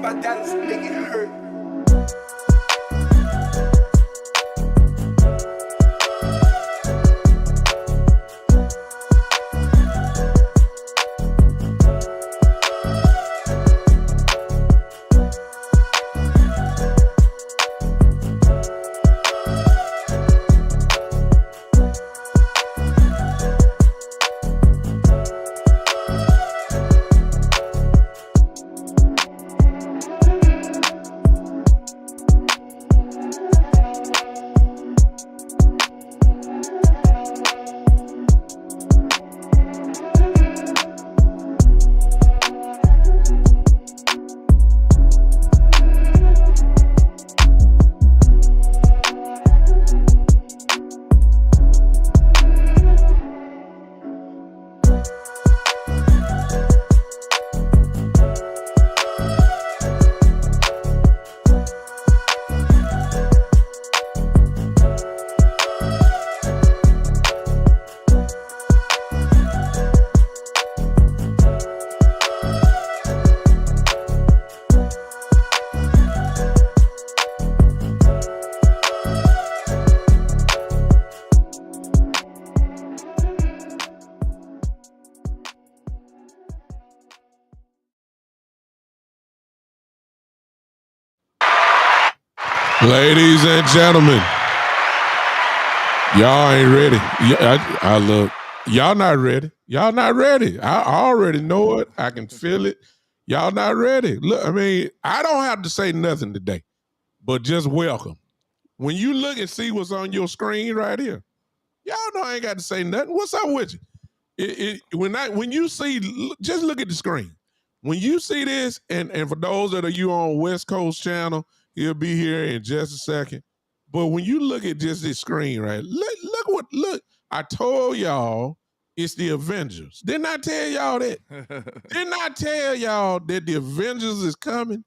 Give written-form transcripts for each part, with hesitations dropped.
about Dallas, make it hurt. Ladies and gentlemen, y'all ain't ready. I look, y'all not ready. Y'all not ready. I already know it. I can feel it. Y'all not ready. Look, I mean, I don't have to say nothing today, but just welcome. When you look and see what's on your screen right here, y'all know I ain't got to say nothing. What's up with you? When you see, just look at the screen. When you see this, and for those that are you on West Coast channel, he'll be here in just a second. But when you look at just this screen, right? Look. I told y'all it's the Avengers. Didn't I tell y'all that? Didn't I tell y'all that the Avengers is coming?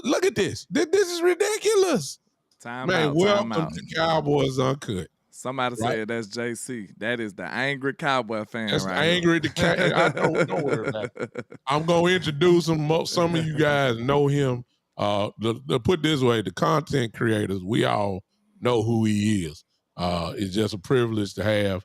Look at this. This is ridiculous. Time out. Welcome to Cowboys Uncut. Somebody said that's JC. That is the angry Cowboy fan. That's right angry. Don't worry about it. I'm gonna introduce him. Some of you guys know him. To put this way, the content creators, we all know who he is. It's just a privilege to have.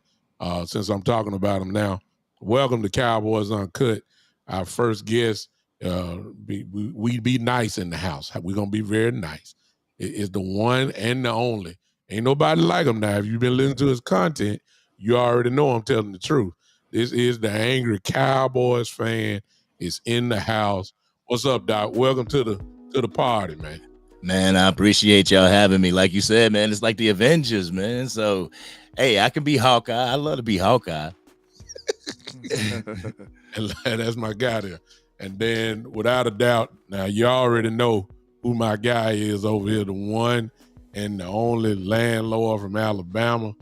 Since I'm talking about him now, welcome to Cowboys Uncut. Our first guest. We be nice in the house. We're gonna be very nice. It's the one and the only. Ain't nobody like him now. If you've been listening to his content, you already know I'm telling the truth. This is the angry Cowboys fan. It's in the house. What's up, Doc? Welcome to the party, man. Man, I appreciate y'all having me. Like you said, man, it's like the Avengers, man. So, hey, I can be Hawkeye. I love to be Hawkeye. And that's my guy there. And then, without a doubt, now you already know who my guy is over here, the one and the only landlord from Alabama.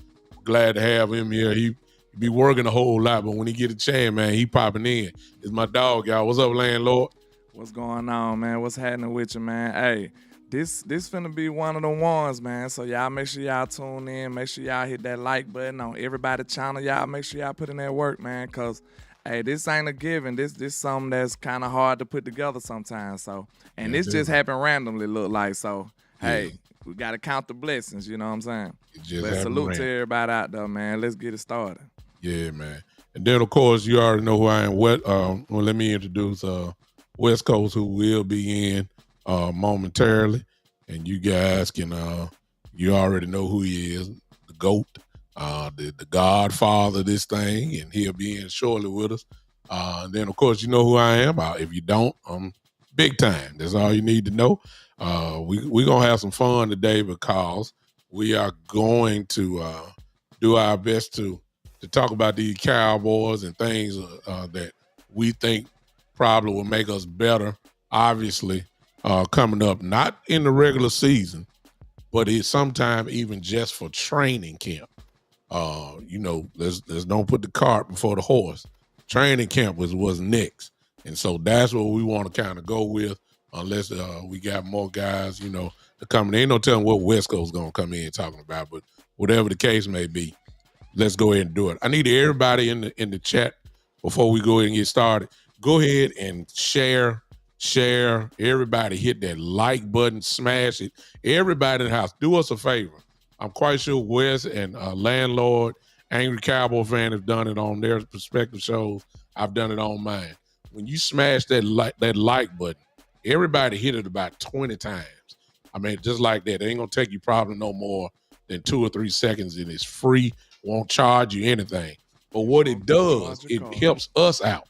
Glad to have him here. He be working a whole lot, but when he get a chance, man, he popping in. It's my dog, y'all. What's up, landlord? What's going on, man? What's happening with you, man? Hey, this finna be one of the ones, man. So y'all make sure y'all tune in. Make sure y'all hit that like button on everybody's channel. Y'all make sure y'all put in that work, man, because hey, this ain't a given. This something that's kind of hard to put together sometimes. So, and this just happened randomly, look like. So, hey, we got to count the blessings, you know what I'm saying? But salute to everybody out there, man. Let's get it started. Yeah, man. And then, of course, you already know who I am. Well, let me introduce West Coast, who will be in momentarily. And you guys can, you already know who he is, the GOAT, the godfather of this thing, and he'll be in shortly with us. And then, of course, you know who I am. If you don't, big time. That's all you need to know. We're going to have some fun today because we are going to do our best to talk about these Cowboys and things that we think probably will make us better, obviously, coming up, not in the regular season, but it's sometime even just for training camp. Let's don't put the cart before the horse. Training camp was next. And so that's what we want to kind of go with, unless we got more guys, to come in. Ain't no telling what West Coast going to come in talking about, but whatever the case may be, let's go ahead and do it. I need everybody in the chat before we go ahead and get started. Go ahead and share share. Everybody hit that like button, smash it. Everybody in the house, do us a favor. I'm quite sure Wes and Landlord, Angry Cowboy fan have done it on their respective shows. I've done it on mine. When you smash that like button, everybody hit it about 20 times. I mean, just like that. It ain't gonna take you probably no more than 2 or 3 seconds, and it's free. Won't charge you anything. But what it does, it helps us out.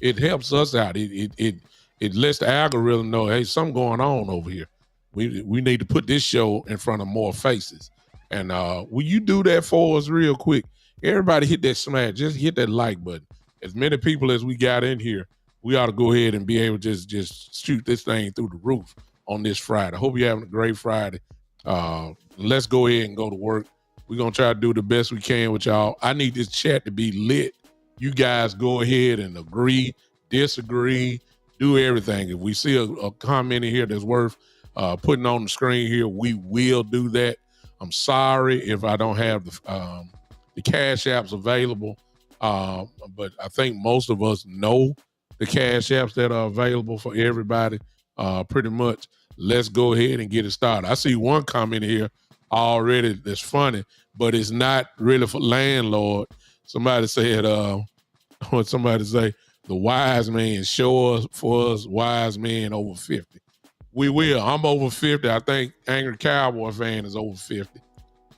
It helps us out. It lets the algorithm know, hey, something going on over here. We need to put this show in front of more faces. And will you do that for us real quick? Everybody hit that smash. Just hit that like button. As many people as we got in here, we ought to go ahead and be able to just shoot this thing through the roof on this Friday. Hope you're having a great Friday. Let's go ahead and go to work. We're going to try to do the best we can with y'all. I need this chat to be lit. You guys go ahead and agree, disagree, do everything. If we see a comment in here that's worth putting on the screen here, we will do that. I'm sorry if I don't have the cash apps available, but I think most of us know the cash apps that are available for everybody pretty much. Let's go ahead and get it started. I see one comment here already that's funny, but it's not really for Landlord. Somebody said, what somebody say, the wise man show us for us wise men over 50. We will. I'm over 50. I think Angry Cowboy fan is over 50.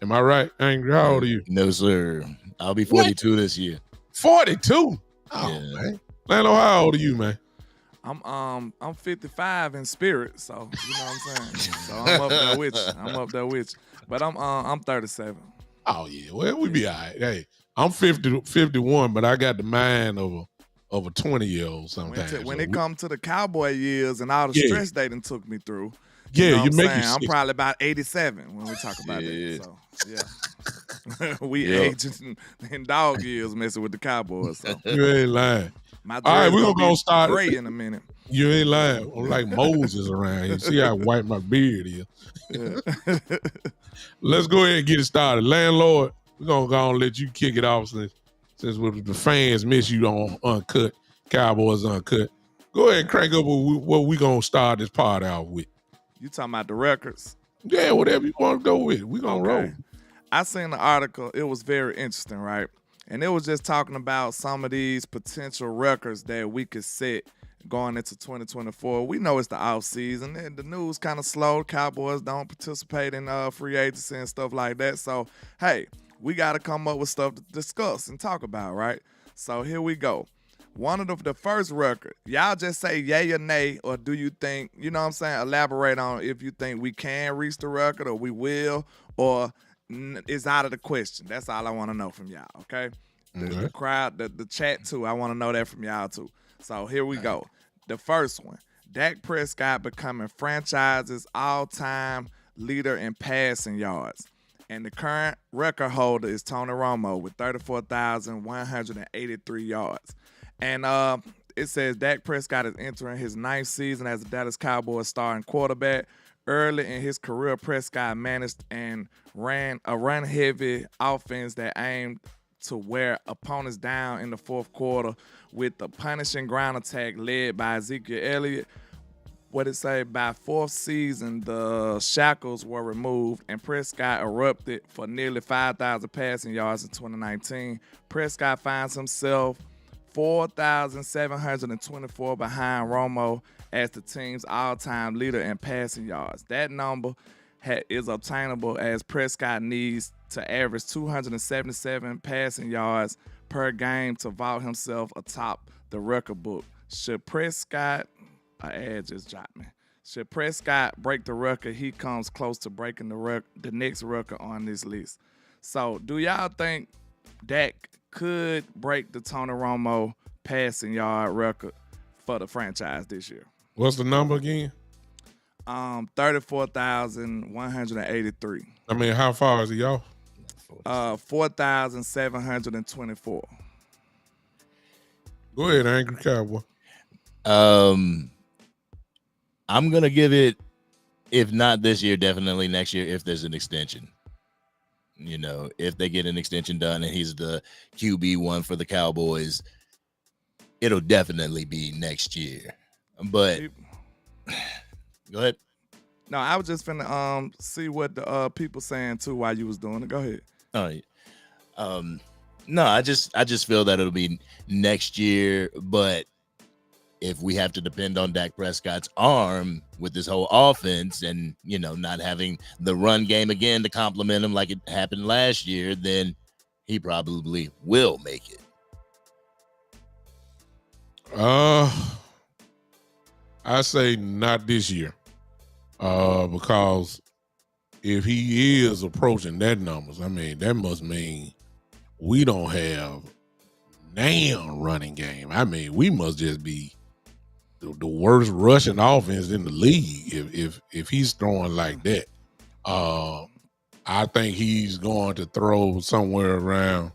Am I right, Angry? How old are you? No, sir. I'll be 42 this year. 42? Oh, yeah. Man. Lando, how old are you, man? I'm 55 in spirit, so you know what I'm saying. So I'm up there with you. But I'm 37. Oh yeah, well we be all right. Hey, I'm 51, but I got the mind of a 20-year-old sometimes. When it comes to the Cowboy years and all the stress they done took me through, you know you make saying? you I'm probably about 87 when we talk about that. So yeah, we aging in dog years messing with the Cowboys. So you ain't lying. My all right, we're gonna go start gray in a minute. You ain't lying. I'm like Moses around here. See how white my beard is. Yeah. Let's go ahead and get it started. Landlord, we're gonna go and let you kick it off since the fans miss you on Uncut, Cowboys Uncut. Go ahead and crank up what we gonna start this part out with. You talking about the records? Yeah, whatever you want to go with. We gonna roll. I seen the article. It was very interesting, right? And it was just talking about some of these potential records that we could set going into 2024. We know it's the off season and the news kind of slow. Cowboys don't participate in free agency and stuff like that. So, hey, we got to come up with stuff to discuss and talk about, right? So here we go. One of the first record, y'all just say yay or nay, or do you think, you know what I'm saying, elaborate on if you think we can reach the record or we will, or it's out of the question. That's all I want to know from y'all, okay? The crowd, the chat too, I want to know that from y'all too. So here we go. The first one, Dak Prescott becoming franchise's all-time leader in passing yards. And the current record holder is Tony Romo with 34,183 yards. And it says Dak Prescott is entering his 9th season as a Dallas Cowboys starting quarterback. Early in his career, Prescott managed and ran a run-heavy offense that aimed to wear opponents down in the fourth quarter with the punishing ground attack led by Ezekiel Elliott. What it say? By fourth season, the shackles were removed and Prescott erupted for nearly 5,000 passing yards in 2019. Prescott finds himself 4,724 behind Romo as the team's all-time leader in passing yards. That number is obtainable as Prescott needs to average 277 passing yards per game to vault himself atop the record book. Should Prescott, Should Prescott break the record, he comes close to breaking the next record on this list. So, do y'all think Dak could break the Tony Romo passing yard record for the franchise this year? What's the number again? 34,183. I mean, how far is he off? 4,724. Go ahead, Angry Cowboy. I'm gonna give it, if not this year, definitely next year if there's an extension. You know, if they get an extension done and he's the QB1 for the Cowboys, it'll definitely be next year. But go ahead. No, I was just finna see what the people saying too while you was doing it. Go ahead. Oh, no, I just feel that it'll be next year, but if we have to depend on Dak Prescott's arm with this whole offense and, not having the run game again to complement him like it happened last year, then he probably will make it. I say not this year. Because if he is approaching that numbers, I mean, that must mean we don't have damn running game. I mean, we must just be the worst rushing offense in the league if he's throwing like that. I think he's going to throw somewhere around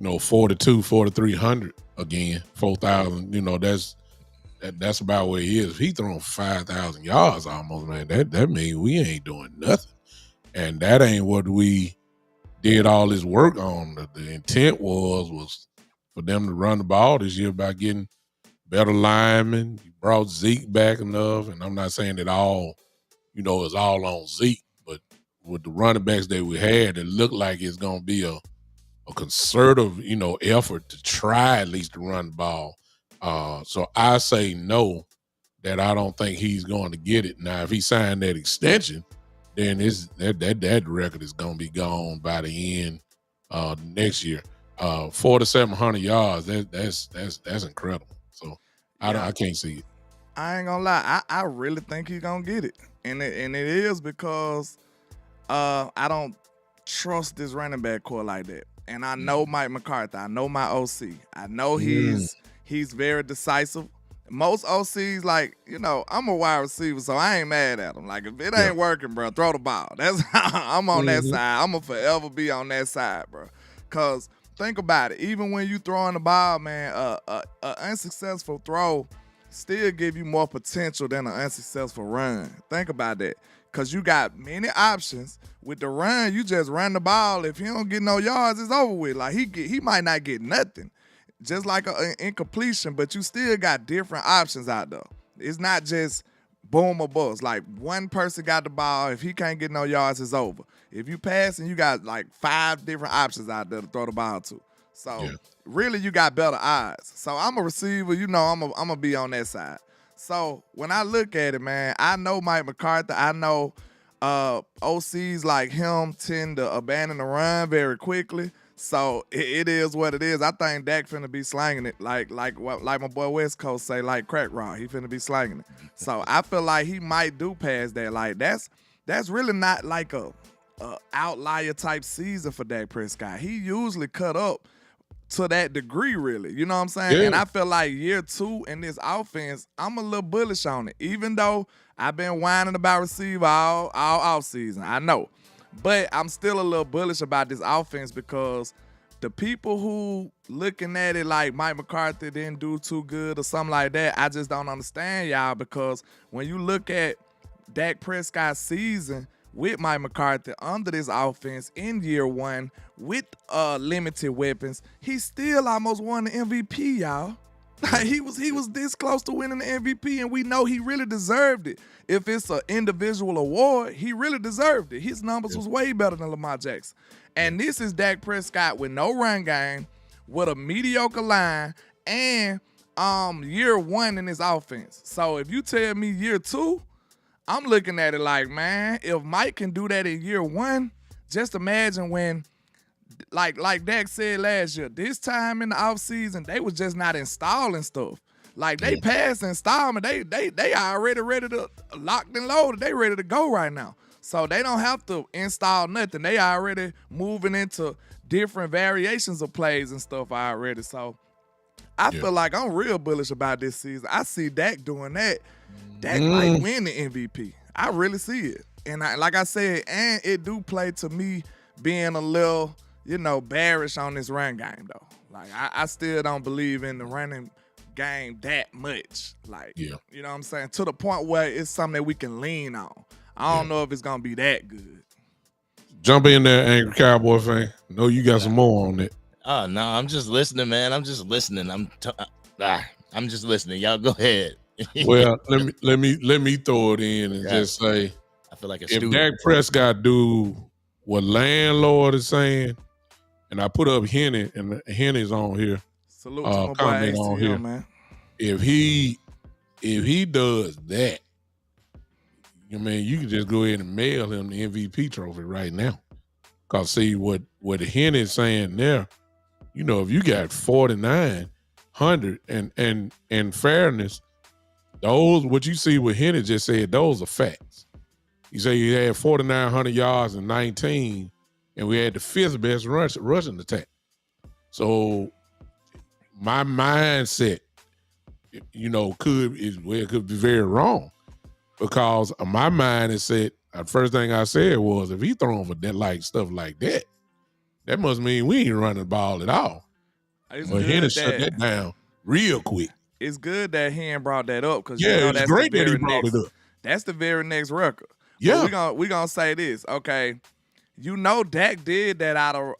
4,300 again, 4,000. That's about where he is. If he throwing 5,000 yards almost, man, that means we ain't doing nothing. And that ain't what we did all this work on. The intent was for them to run the ball this year by getting better linemen. You brought Zeke back enough, and I'm not saying that all, is all on Zeke, but with the running backs that we had, it looked like it's going to be a concerted, effort to try at least to run the ball. So I say no, that I don't think he's going to get it. Now, if he signed that extension, then that record is going to be gone by the end next year. 4,700 yards, that's incredible. So I can't see it. I ain't gonna lie, I really think he's gonna get it, and it is because I don't trust this running back core like that. And I know Mike McCarthy. I know my OC. I know he's very decisive. Most OCs, I'm a wide receiver, so I ain't mad at him. Like, if it ain't working, bro, throw the ball. That's I'm on that side. I'm going to forever be on that side, bro. Because think about it. Even when you throwing the ball, man, a unsuccessful throw still give you more potential than an unsuccessful run. Think about that. Because you got many options. With the run, you just run the ball. If he don't get no yards, it's over with. Like, he might not get nothing. Just like an incompletion, but you still got different options out there. It's not just boom or bust. Like, one person got the ball. If he can't get no yards, it's over. If you pass, and you got like 5 different options out there to throw the ball to. So, really, you got better odds. So, I'm a receiver. I'm going to be on that side. So, when I look at it, man, I know Mike McCarthy. I know OCs like him tend to abandon the run very quickly. So it is what it is. I think Dak finna be slanging it like my boy West Coast say, like crack rock. He finna be slanging it. So I feel like he might do pass that. Like that's really not like a outlier type season for Dak Prescott. He usually cut up to that degree, really. You know what I'm saying? Yeah. And I feel like year 2 in this offense, I'm a little bullish on it. Even though I've been whining about receiver all off season, I know. But I'm still a little bullish about this offense because the people who looking at it like Mike McCarthy didn't do too good or something like that, I just don't understand y'all, because when you look at Dak Prescott's season with Mike McCarthy under this offense in year 1 with limited weapons, he still almost won the MVP, y'all. Like, he was this close to winning the MVP, and we know he really deserved it. If it's an individual award, he really deserved it. His numbers was way better than Lamar Jackson. And this is Dak Prescott with no run game, with a mediocre line, and year 1 in his offense. So if you tell me year 2, I'm looking at it like, man, if Mike can do that in year 1, just imagine when, like Dak said last year, this time in the offseason, they was just not installing stuff. Like, they passed installment. They already ready to locked and loaded. They ready to go right now. So they don't have to install nothing. They already moving into different variations of plays and stuff already. So I feel like I'm real bullish about this season. I see Dak doing that. Dak might win the MVP. I really see it. And like I said, and it do play to me being a little, bearish on this run game, though. Like, I still don't believe in the running game that much. Like, you know what I'm saying? To the point where it's something that we can lean on. I don't know if it's going to be that good. Jump in there, angry Cowboy fan. Know you got some more on it. Oh, no, I'm just listening, man. I'm just listening. I'm just listening. Y'all go ahead. Well, let me throw it in and just say, I feel like a if student. Dak Prescott do what Landlord is saying, and I put up Henny, and Henny's on here. Salute to my boy Comment on here. ACM, man. If he does that, I mean, you can just go ahead and mail him the MVP trophy right now. Cause see what Henny is saying there. You know, if you got 4,900 and in fairness, those what you see what Henny just said, those are facts. He said he had 4,900 yards in 19, and we had the 5th best rushing attack. So my mindset, you know, could be very wrong, because my mind is set. The first thing I said was, if he throwing for that like stuff like that, that must mean we ain't running the ball at all. But Henry shut that down real quick. It's good that he ain't brought that up, because yeah, you know, it's that's great the very that he brought next, it up. That's the very next record. Yeah, but we gonna say this, okay? You know, Dak did that out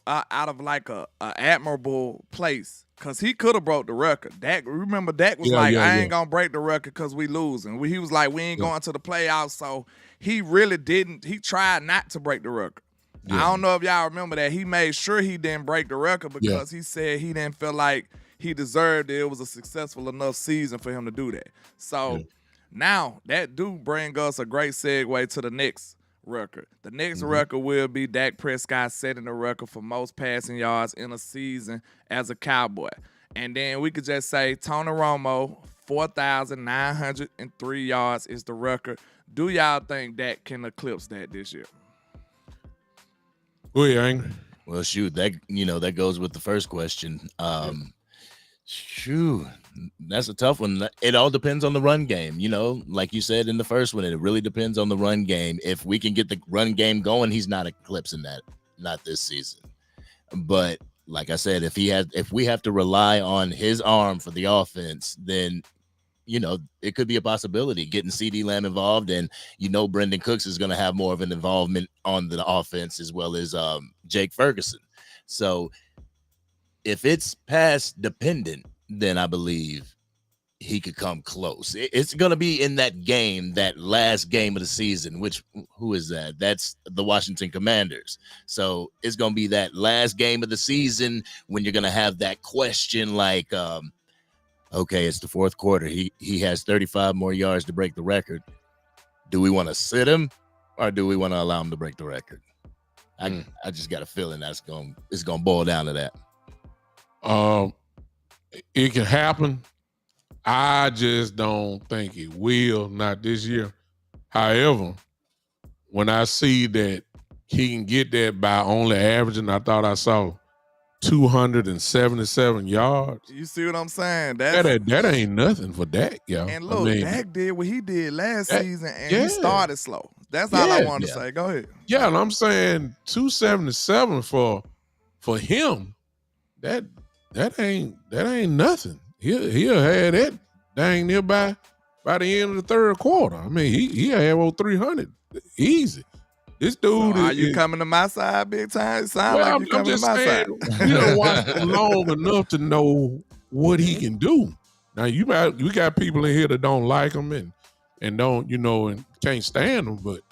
of like a admirable place, because he could have broke the record. Dak was I ain't gonna break the record because we losing. He was like, we ain't going to the playoffs, so he really didn't. He tried not to break the record. I don't know if y'all remember that. He made sure he didn't break the record because he said he didn't feel like he deserved it. It was a successful enough season for him to do that. So now that do bring us a great segue to the next record. The next record will be Dak Prescott setting the record for most passing yards in a season as a Cowboy. And then we could just say Tony Romo, 4,903 yards is the record. Do y'all think Dak can eclipse that this year? Go ahead, Angry. Well, shoot, that goes with the first question. Shoot, that's a tough one. It all depends on the run game. You know, like you said in the first one, it really depends on the run game. If we can get the run game going, he's not eclipsing that, not this season. But like I said, if we have to rely on his arm for the offense, then you know, it could be a possibility getting CD Lamb involved, and you know, Brendan Cooks is going to have more of an involvement on the offense, as well as Jake Ferguson. So if it's pass dependent, then I believe he could come close. It's going to be in that game, that last game of the season, who is that? That's the Washington Commanders. So it's going to be that last game of the season when you're going to have that question like, okay, it's the fourth quarter. He has 35 more yards to break the record. Do we want to sit him, or do we want to allow him to break the record? I just got a feeling it's going to boil down to that. It can happen. I just don't think it will, not this year. However, when I see that he can get that by only averaging, I thought I saw 277 yards. You see what I'm saying? That ain't nothing for Dak, yo. And look, Dak did what he did last season, and he started slow. That's all I wanted to say. Go ahead. Yeah, and I'm saying 277 for him. That ain't nothing. He'll have that dang nearby by the end of the third quarter. I mean, he'll have over 300 easy. This dude are you coming to my side big time? Sound well, like you coming to my side. You don't watch him long enough to know what he can do. Now we got people in here that don't like him and don't, and can't stand him, but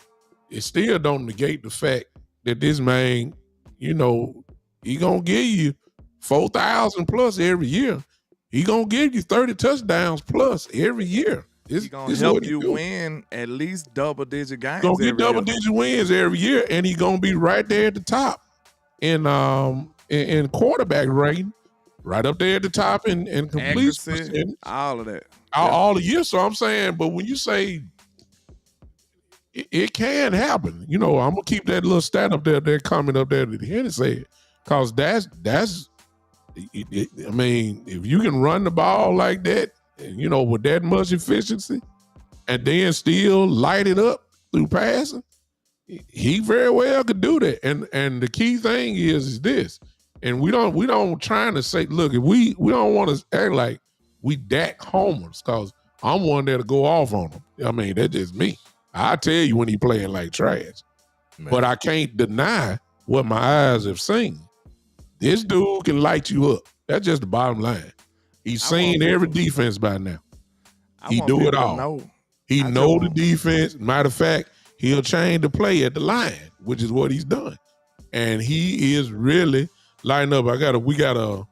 it still don't negate the fact that this man, he gonna give you 4,000 plus every year. He gonna give you 30 touchdowns plus every year. He's gonna help you win at least double-digit games. Gonna get double-digit wins every year, and he's gonna be right there at the top in quarterback rating, right up there at the top in completion percentage. All of that, all the year. So I'm saying, but when you say it can happen, I'm gonna keep that little stat up there, that comment up there that Henry said, because that's. I mean, if you can run the ball like that, with that much efficiency, and then still light it up through passing, he very well could do that. And the key thing is this, and we don't trying to say, look, if we don't want to act like we Dak homers, because I'm one there to go off on him. I mean, that's just me. I tell you when he playing like trash, but I can't deny what my eyes have seen. This dude can light you up. That's just the bottom line. He's seen every defense by now. He do it all. Know. He know the defense. Matter of fact, he'll change the play at the line, which is what he's done. And he is really lighting up. We got a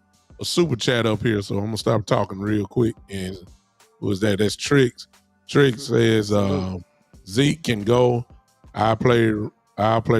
super chat up here, so I'm gonna stop talking real quick. And who is that? That's Tricks. Tricks says Zeke can go. I'll play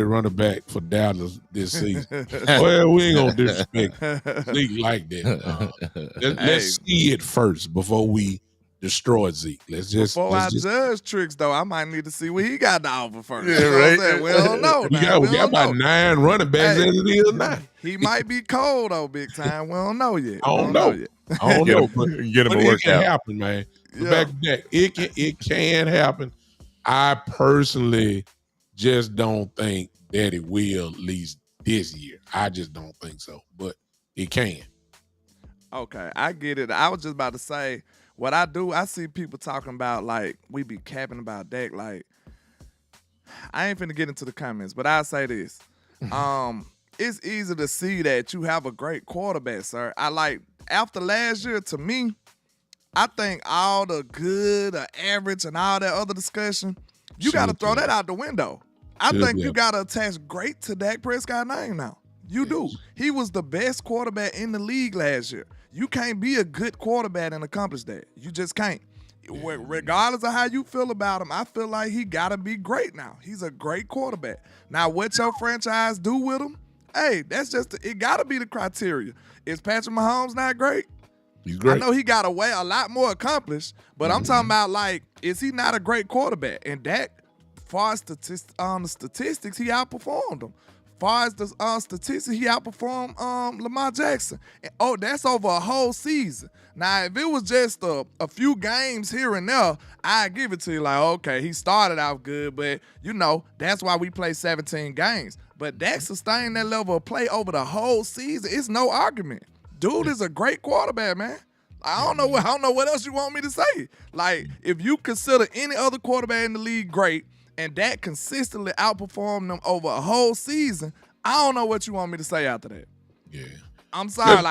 running back for Dallas this season. Well, we ain't gonna disrespect Zeke like that. Let's see it first before we destroy Zeke. Before I judge Tricks, though, I might need to see what he got to offer first. Yeah, right. We don't know. We got about 9 running backs as it is now. He might be cold though, big time. We don't know yet. I don't know. But get him a workout. It can happen, man. Back to back. It can happen. I personally just don't think that it will, at least this year. I just don't think so, but it can. Okay, I get it. I was just about to say, what I do, I see people talking about, like, we be capping about Dak. Like, I ain't finna get into the comments, but I'll say this. It's easy to see that you have a great quarterback, sir. After last year, to me, I think all the good, the average, and all that other discussion, you got to throw that out the window. I think you got to attach great to Dak Prescott's name now. You do. He was the best quarterback in the league last year. You can't be a good quarterback and accomplish that. You just can't. Regardless of how you feel about him, I feel like he got to be great now. He's a great quarterback. Now, what your franchise do with him, hey, that's just, it got to be the criteria. Is Patrick Mahomes not great? He's great. I know he got a lot more accomplished, but I'm talking about, like, is he not a great quarterback? And Dak, far as the statistics, he outperformed him. Far as the statistics, he outperformed Lamar Jackson. And, that's over a whole season. Now, if it was just a few games here and there, I'd give it to you like, okay, he started out good, but, that's why we play 17 games. But Dak sustained that level of play over the whole season. It's no argument. Dude is a great quarterback, man. I don't know what else you want me to say. Like, if you consider any other quarterback in the league great, and Dak consistently outperformed them over a whole season, I don't know what you want me to say after that. Yeah. I'm sorry,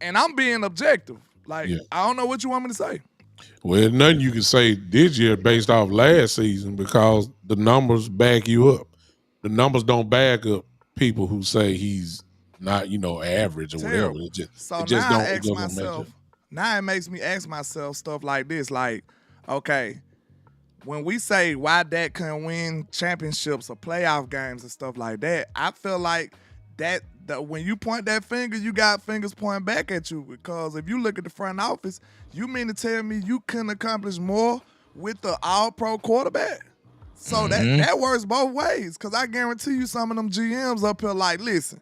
and I'm being objective. Like, I don't know what you want me to say. Well, nothing you can say this year based off last season because the numbers back you up. The numbers don't back up people who say he's not, average or whatever. It just now it makes me ask myself stuff like this. Like, okay, when we say why Dak couldn't win championships or playoff games and stuff like that, I feel like that when you point that finger, you got fingers pointing back at you, because if you look at the front office, you mean to tell me you couldn't accomplish more with the all-pro quarterback? So that works both ways, because I guarantee you some of them GMs up here like, listen,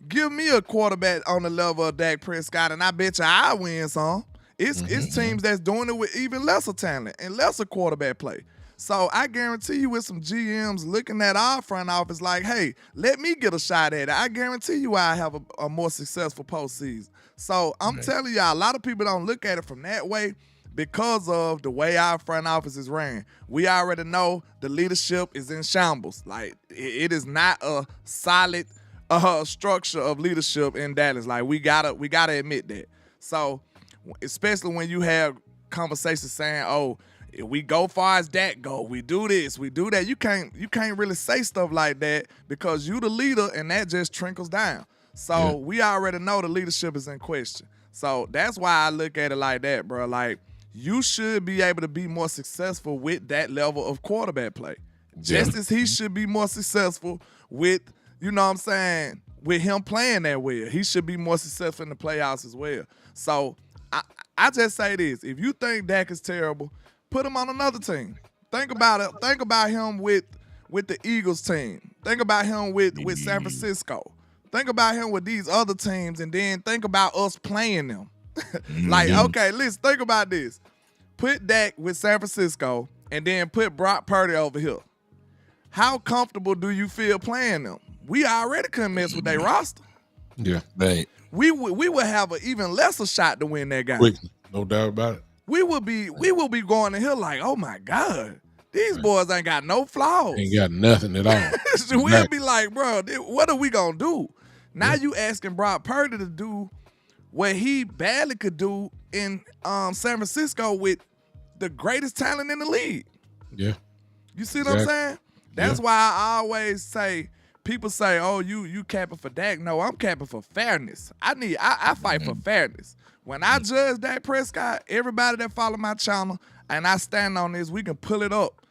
give me a quarterback on the level of Dak Prescott, and I bet you I win some. It's teams that's doing it with even lesser talent and lesser quarterback play. So I guarantee you with some GMs looking at our front office like, hey, let me get a shot at it. I guarantee you I have a more successful postseason. So I'm telling y'all, a lot of people don't look at it from that way because of the way our front office is ran. We already know the leadership is in shambles. Like, it is not a solid structure of leadership in Dallas. Like, we gotta admit that. So, especially when you have conversations saying, oh, if we go far as Dak go, we do this, we do that. You can't really say stuff like that because you the leader, and that just trickles down. So we already know the leadership is in question. So that's why I look at it like that, bro. Like, you should be able to be more successful with that level of quarterback play. Just as he should be more successful with, with him playing that well. He should be more successful in the playoffs as well. So I just say this. If you think Dak is terrible, put him on another team. Think about it. Think about him with the Eagles team. Think about him with San Francisco. Think about him with these other teams, and then think about us playing them. Like, okay, listen, think about this. Put Dak with San Francisco, and then put Brock Purdy over here. How comfortable do you feel playing them? We already couldn't mess with their roster. Yeah, right. We would have an even lesser shot to win that game. Quickly, no doubt about it. We will be going in here like, oh my God, these boys ain't got no flaws. Ain't got nothing at all. We'll be like, bro, what are we gonna do? Now you asking Brock Purdy to do what he badly could do in San Francisco with the greatest talent in the league. Yeah. You see what I'm saying? That's Yeah. why I always say, people say, oh, you capping for Dak. No, I'm capping for fairness. I fight for fairness. When I judge Dak Prescott, everybody that follow my channel, and I stand on this, we can pull it up.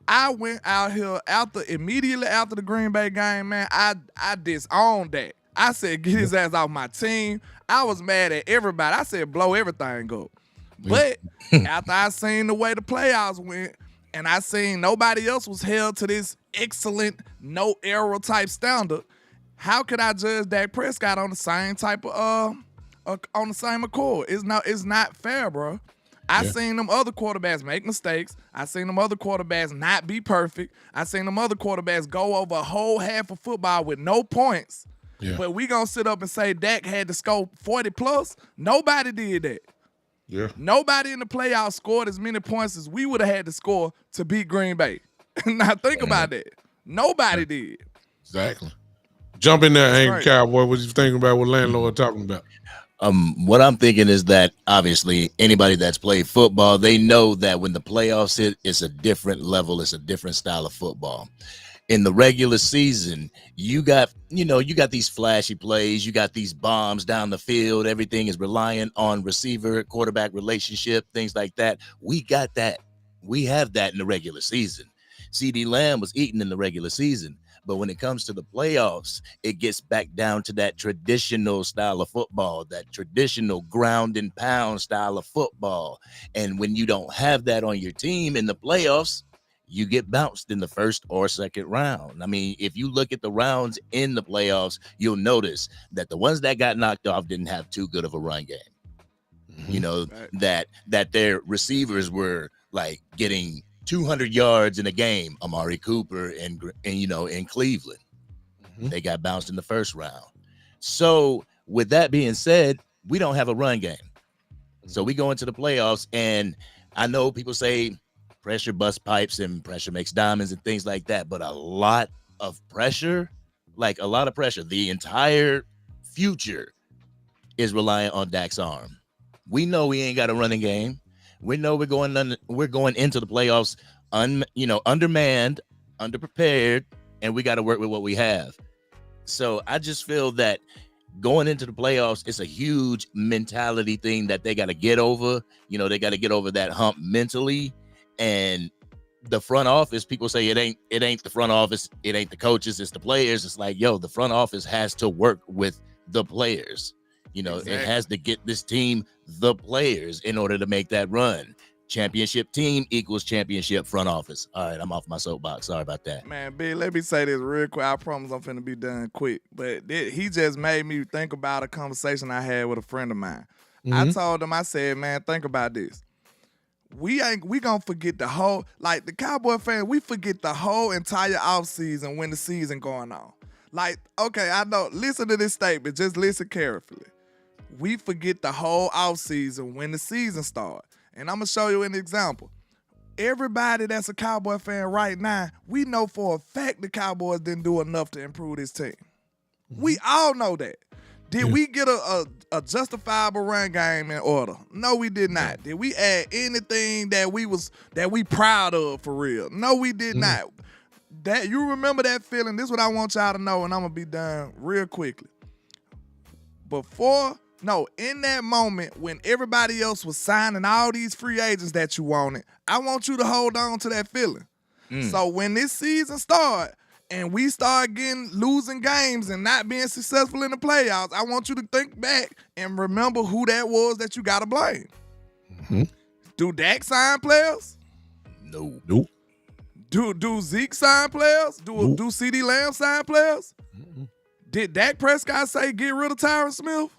I went out here immediately after the Green Bay game, man. I disowned that. I said, get his ass off my team. I was mad at everybody. I said, blow everything up. But after I seen the way the playoffs went, and I seen nobody else was held to this excellent, no error type standard, how could I judge Dak Prescott on the same type of on the same accord? It's not fair, bro. I seen them other quarterbacks make mistakes. I seen them other quarterbacks not be perfect. I seen them other quarterbacks go over a whole half of football with no points. Yeah. But we gonna sit up and say Dak had to score 40 plus? Nobody did that. Yeah. Nobody in the playoffs scored as many points as we would have had to score to beat Green Bay. Now think about that. Nobody did. Exactly. Jump in there, Hank Cowboy. What you thinking about what Landlord talking about? What I'm thinking is that obviously anybody that's played football, they know that when the playoffs hit, it's a different level, it's a different style of football. In the regular season, you got these flashy plays, you got these bombs down the field, everything is reliant on receiver quarterback relationship, things like that. We got that. We have that in the regular season. CD Lamb was eating in the regular season. But when it comes to the playoffs, it gets back down to that traditional style of football, that traditional ground and pound style of football. And when you don't have that on your team in the playoffs, you get bounced in the first or second round. I mean, if you look at the rounds in the playoffs, you'll notice that the ones that got knocked off didn't have too good of a run game. Mm-hmm. You know, that their receivers were like getting 200 yards in a game, Amari Cooper and in Cleveland. Mm-hmm. They got bounced in the first round. So with that being said, we don't have a run game. So we go into the playoffs, and I know people say pressure busts pipes and pressure makes diamonds and things like that, but a lot of pressure, the entire future is reliant on Dak's arm. We know we ain't got a running game. We know we're going into the playoffs, undermanned, underprepared, and we got to work with what we have. So I just feel that going into the playoffs, it's a huge mentality thing that they got to get over. You know, they got to get over that hump mentally. And the front office, people say it ain't the front office, it ain't the coaches, it's the players. It's like, the front office has to work with the players. You know, exactly. It has to get this team the players in order to make that run. Championship team equals championship front office. All right, I'm off my soapbox. Sorry about that. Man, B, let me say this real quick. I promise I'm finna be done quick. But he just made me think about a conversation I had with a friend of mine. Mm-hmm. I told him, I said, man, think about this. We gonna forget the whole, like the Cowboy fan, we forget the whole entire offseason when the season going on. Like, okay, I know, listen to this statement, just listen carefully. We forget the whole offseason when the season starts. And I'm going to show you an example. Everybody that's a Cowboy fan right now, we know for a fact the Cowboys didn't do enough to improve this team. Mm-hmm. We all know that. Did we get a justifiable run game in order? No, we did not. Did we add anything that we proud of for real? No, we did not. That you remember that feeling. This is what I want y'all to know, and I'm going to be done real quickly. In that moment when everybody else was signing all these free agents that you wanted, I want you to hold on to that feeling. So when this season start and we start losing games and not being successful in the playoffs, I want you to think back and remember who that was that you got to blame. Mm-hmm. Do Dak sign players? No. Nope. Do Zeke sign players? Do CD Lamb sign players? Mm-hmm. Did Dak Prescott say get rid of Tyron Smith?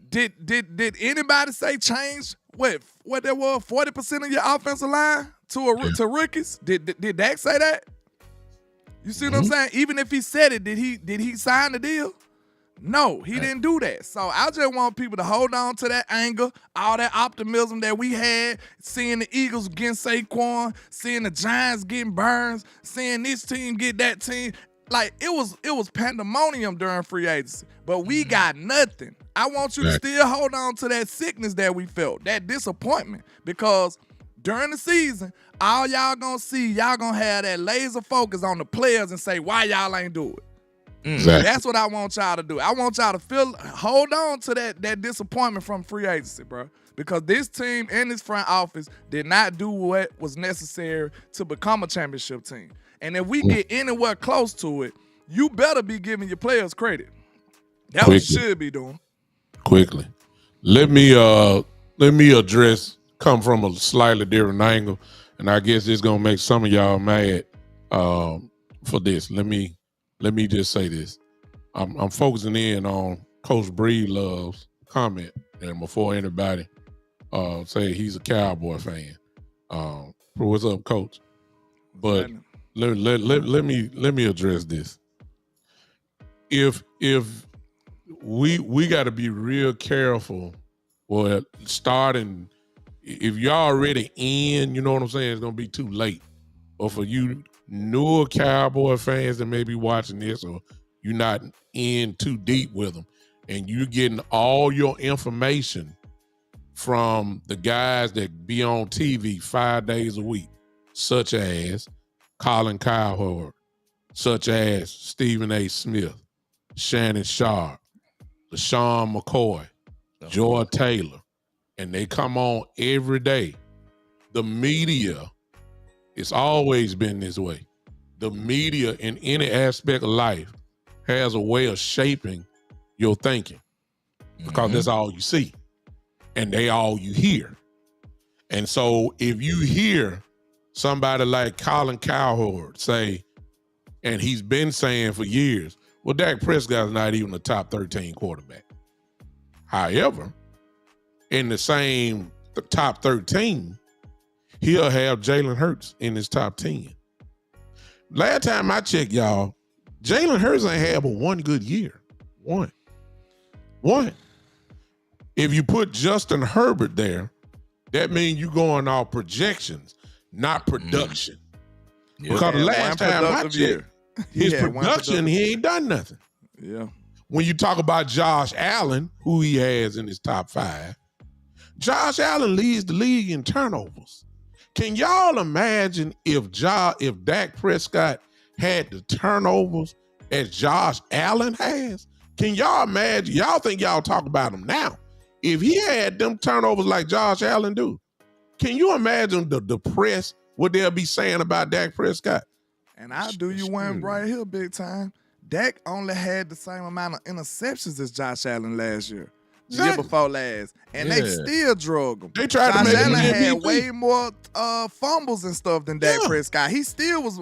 Did anybody say change what there was 40% of your offensive line to rookies? Did Dak say that? You see what I'm saying? Even if he said it, did he sign the deal? No, he didn't do that. So I just want people to hold on to that anger, all that optimism that we had, seeing the Eagles getting Saquon, seeing the Giants getting Burns, seeing this team get that team. Like, it was pandemonium during free agency, but we got nothing. I want you to still hold on to that sickness that we felt, that disappointment, because during the season, all y'all gonna see, y'all gonna have that laser focus on the players and say, why y'all ain't do it? Exactly. That's what I want y'all to do. I want y'all to hold on to that disappointment from free agency, bro. Because this team and this front office did not do what was necessary to become a championship team. And if we get anywhere close to it, you better be giving your players credit. That's what you should be doing. Quickly. Let me come from a slightly different angle, and I guess it's gonna make some of y'all mad for this. Let me just say this. I'm focusing in on Coach Breedlove's comment, and before anybody say he's a Cowboy fan. What's up, Coach? But let me address this. If we got to be real careful. Well, starting if you're already in, you know what I'm saying, it's gonna be too late. Or for you newer Cowboy fans that may be watching this, or you're not in too deep with them, and you're getting all your information from the guys that be on TV 5 days a week, such as Colin Cowherd, such as Stephen A. Smith, Shannon Sharp, LaShawn McCoy, Joy Taylor, and they come on every day. The media, it's always been this way. The media in any aspect of life has a way of shaping your thinking because that's all you see and they all you hear. And so if you hear somebody like Colin Cowherd say, and he's been saying for years, well, Dak Prescott's not even a top 13 quarterback. However, in the same top 13, he'll have Jalen Hurts in his top 10. Last time I checked, y'all, Jalen Hurts ain't had but one good year. One. If you put Justin Herbert there, that means you going off projections, not production. Yeah. Because the last time I checked, his production, he ain't done nothing. Yeah. When you talk about Josh Allen, who he has in his top 5, Josh Allen leads the league in turnovers. Can y'all imagine if Dak Prescott had the turnovers as Josh Allen has? Can y'all imagine? Y'all think y'all talk about him now. If he had them turnovers like Josh Allen do, can you imagine the press, what they'll be saying about Dak Prescott? And I'll do you one right here big time. Dak only had the same amount of interceptions as Josh Allen last year. The year before last. And they still drug him. They tried Josh to make Allen him had MVP. way more fumbles and stuff than Dak Prescott. He still was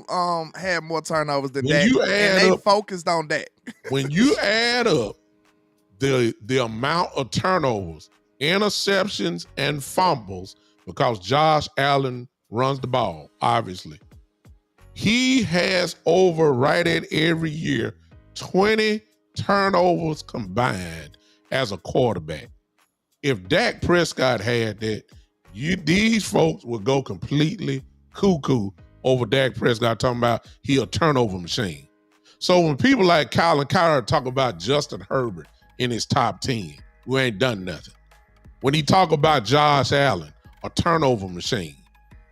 had more turnovers than Dak. And they focused on Dak. When you add up the amount of turnovers, interceptions, and fumbles, because Josh Allen runs the ball, obviously. He has over right at every year 20 turnovers combined as a quarterback. If Dak Prescott had that, these folks would go completely cuckoo over Dak Prescott talking about he a turnover machine. So when people like Colin Cowherd talk about Justin Herbert in his top 10, who ain't done nothing. When he talk about Josh Allen, a turnover machine,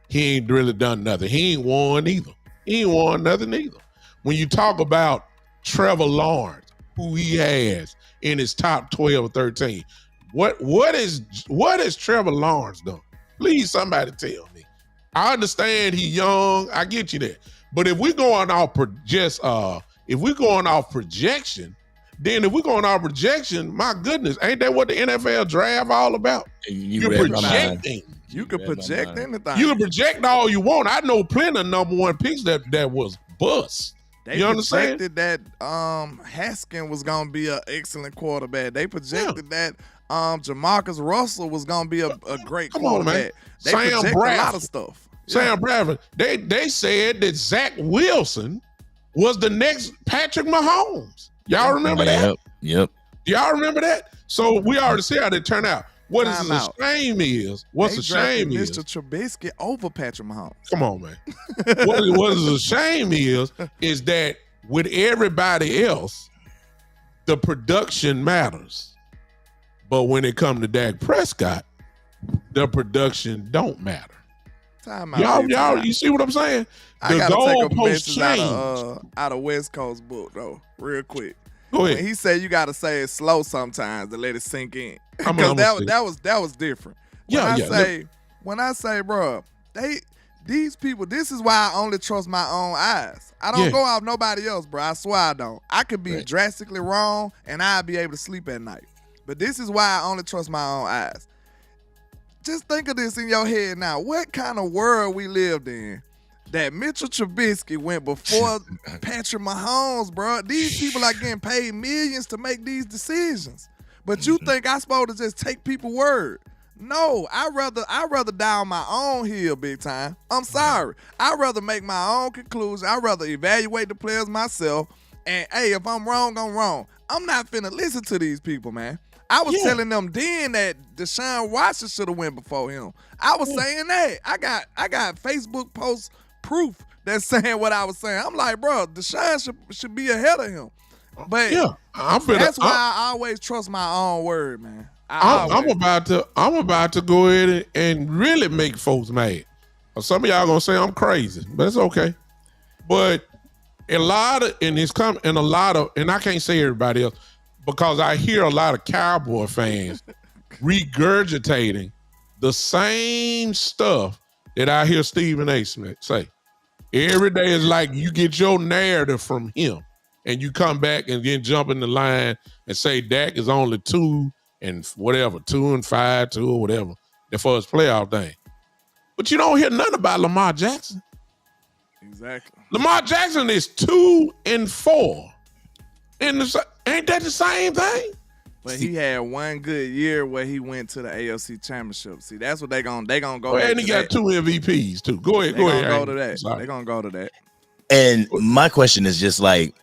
he ain't really done nothing. He ain't won either. He ain't won nothing either. When you talk about Trevor Lawrence, who he has in his top 12 or 13, what has Trevor Lawrence done? Please, somebody tell me. I understand he's young. I get you there. But if we're going off projection, then if we're going off projection, my goodness, ain't that what the NFL draft all about? You're projecting. You can project anything. You can project all you want. I know plenty of number one picks that was bust. They projected that Haskins was going to be an excellent quarterback. They projected that Jamarcus Russell was going to be a great quarterback. They projected a lot of stuff. Sam Bradford. They said that Zach Wilson was the next Patrick Mahomes. Y'all remember that? Yep. Y'all remember that? So we already see how they turn out. What a shame is, Mr. Trubisky over Patrick Mahomes. Come on, man. What is a shame is that with everybody else, the production matters. But when it comes to Dak Prescott, the production don't matter. Time out, Y'all, you see what I'm saying? I The gotta take a goalposts message change. out of West Coast book though, real quick. Go ahead. When he said you gotta say it slow sometimes to let it sink in, I'm because gonna that was different. When I say, bro, these people, this is why I only trust my own eyes. I don't go off nobody else, bro. I swear I don't. I could be drastically wrong and I'll be able to sleep at night. But this is why I only trust my own eyes. Just think of this in your head now. What kind of world we lived in that Mitchell Trubisky went before Patrick Mahomes, bro? These people are getting paid millions to make these decisions. But you think I'm supposed to just take people's word? No, I'd rather die on my own hill, big time. I'm sorry. I'd rather make my own conclusion. I'd rather evaluate the players myself. And hey, if I'm wrong, I'm wrong. I'm not finna listen to these people, man. I was telling them then that Deshaun Watson should have went before him. I was saying that. I got Facebook post proof that's saying what I was saying. I'm like, bro, Deshaun should be ahead of him. But that's why I always trust my own word, man. I'm about to go ahead and really make folks mad. Some of y'all gonna say I'm crazy, but it's okay. But and I can't say everybody else, because I hear a lot of Cowboy fans regurgitating the same stuff that I hear Stephen A. Smith say. Every day is like you get your narrative from him and you come back and then jump in the line and say Dak is only 2 and 5, 2 or whatever, for his playoff thing. But you don't hear nothing about Lamar Jackson. Exactly. Lamar Jackson is 2 and 4. Ain't that the same thing? But he had one good year where he went to the AFC Championship. See, that's what they gonna go. Well, and he got 2 MVPs too. Go ahead. They're gonna go to that. They're gonna go to that. And my question is just like,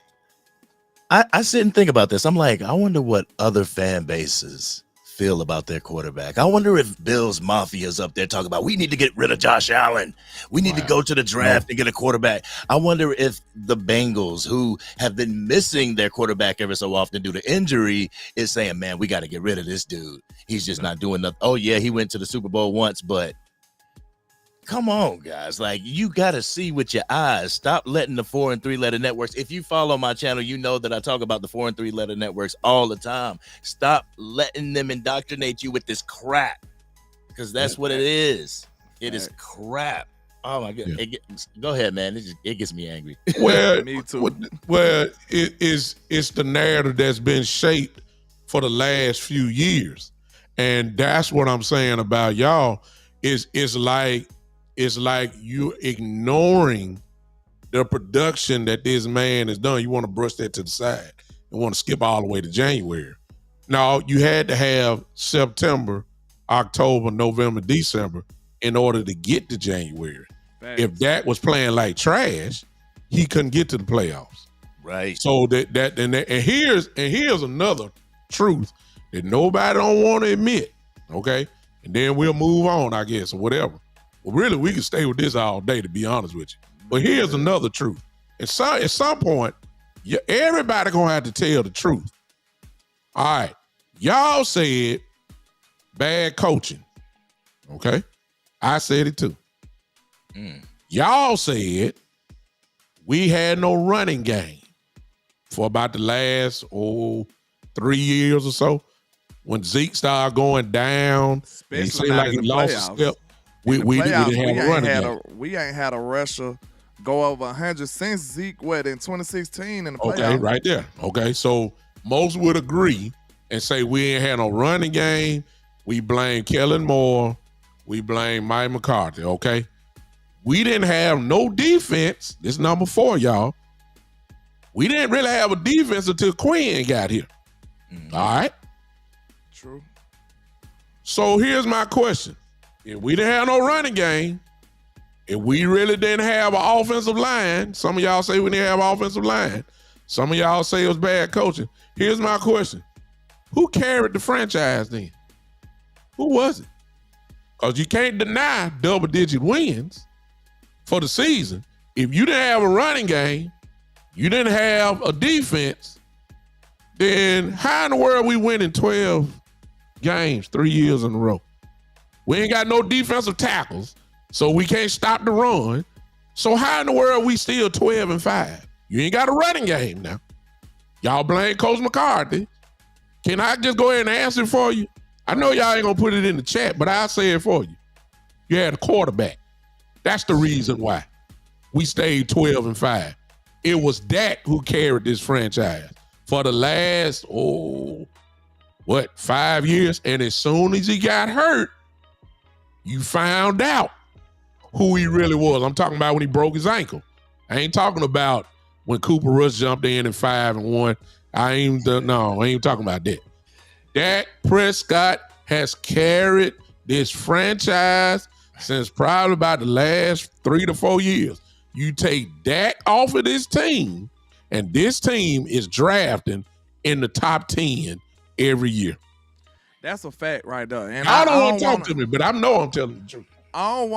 I sit and think about this. I'm like, I wonder what other fan bases feel about their quarterback. I wonder if Bills Mafia's up there talking about, we need to get rid of Josh Allen. We need to go to the draft and get a quarterback. I wonder if the Bengals, who have been missing their quarterback ever so often due to injury, is saying, man, we got to get rid of this dude. He's just not doing nothing. Oh, yeah, he went to the Super Bowl once, but come on, guys. Like, you got to see with your eyes. Stop letting the 4 and 3 letter networks. If you follow my channel, you know that I talk about the 4 and 3 letter networks all the time. Stop letting them indoctrinate you with this crap, because that's what it is. It is crap. Oh my God. Go ahead, man. It gets me angry. Well, me too. Well, it's the narrative that's been shaped for the last few years. And that's what I'm saying about y'all. It's like you ignoring the production that this man has done. You want to brush that to the side and want to skip all the way to January. No, you had to have September, October, November, December in order to get to January. Thanks. If Dak was playing like trash, he couldn't get to the playoffs. Right. So here's another truth that nobody don't want to admit. Okay, and then we'll move on, I guess, or whatever. Well, really, we can stay with this all day, to be honest with you. But here's another truth. At some point, everybody gonna have to tell the truth. All right, y'all said bad coaching. Okay, I said it too. Y'all said we had no running game for about the last 3 years or so. When Zeke started going down, it seemed like he lost a step. We didn't have a running game. We ain't had a rusher go over 100 since Zeke in 2016 in the playoffs. Okay, right there. Okay, so most would agree and say we ain't had no running game. We blame Kellen Moore. We blame Mike McCarthy, okay? We didn't have no defense. This is number 4, y'all. We didn't really have a defense until Quinn got here. All right? True. So here's my question. If we didn't have no running game, if we really didn't have an offensive line, some of y'all say we didn't have an offensive line. Some of y'all say it was bad coaching. Here's my question. Who carried the franchise then? Who was it? Because you can't deny double-digit wins for the season. If you didn't have a running game, you didn't have a defense, then how in the world we winning 12 games 3 years in a row? We ain't got no defensive tackles. So we can't stop the run. So how in the world we still 12-5? You ain't got a running game now. Y'all blame Coach McCarthy. Can I just go ahead and answer it for you? I know y'all ain't gonna put it in the chat, but I'll say it for you. You had a quarterback. That's the reason why we stayed 12-5. It was Dak who carried this franchise for the last, 5 years? And as soon as he got hurt, you found out who he really was. I'm talking about when he broke his ankle. I ain't talking about when Cooper Rush jumped in at 5-1. I ain't talking about that. Dak Prescott has carried this franchise since probably about the last 3 to 4 years. You take Dak off of this team, and this team is drafting in the top 10 every year. That's a fact right there. And I don't want to talk to me, but I know I'm telling the truth. I don't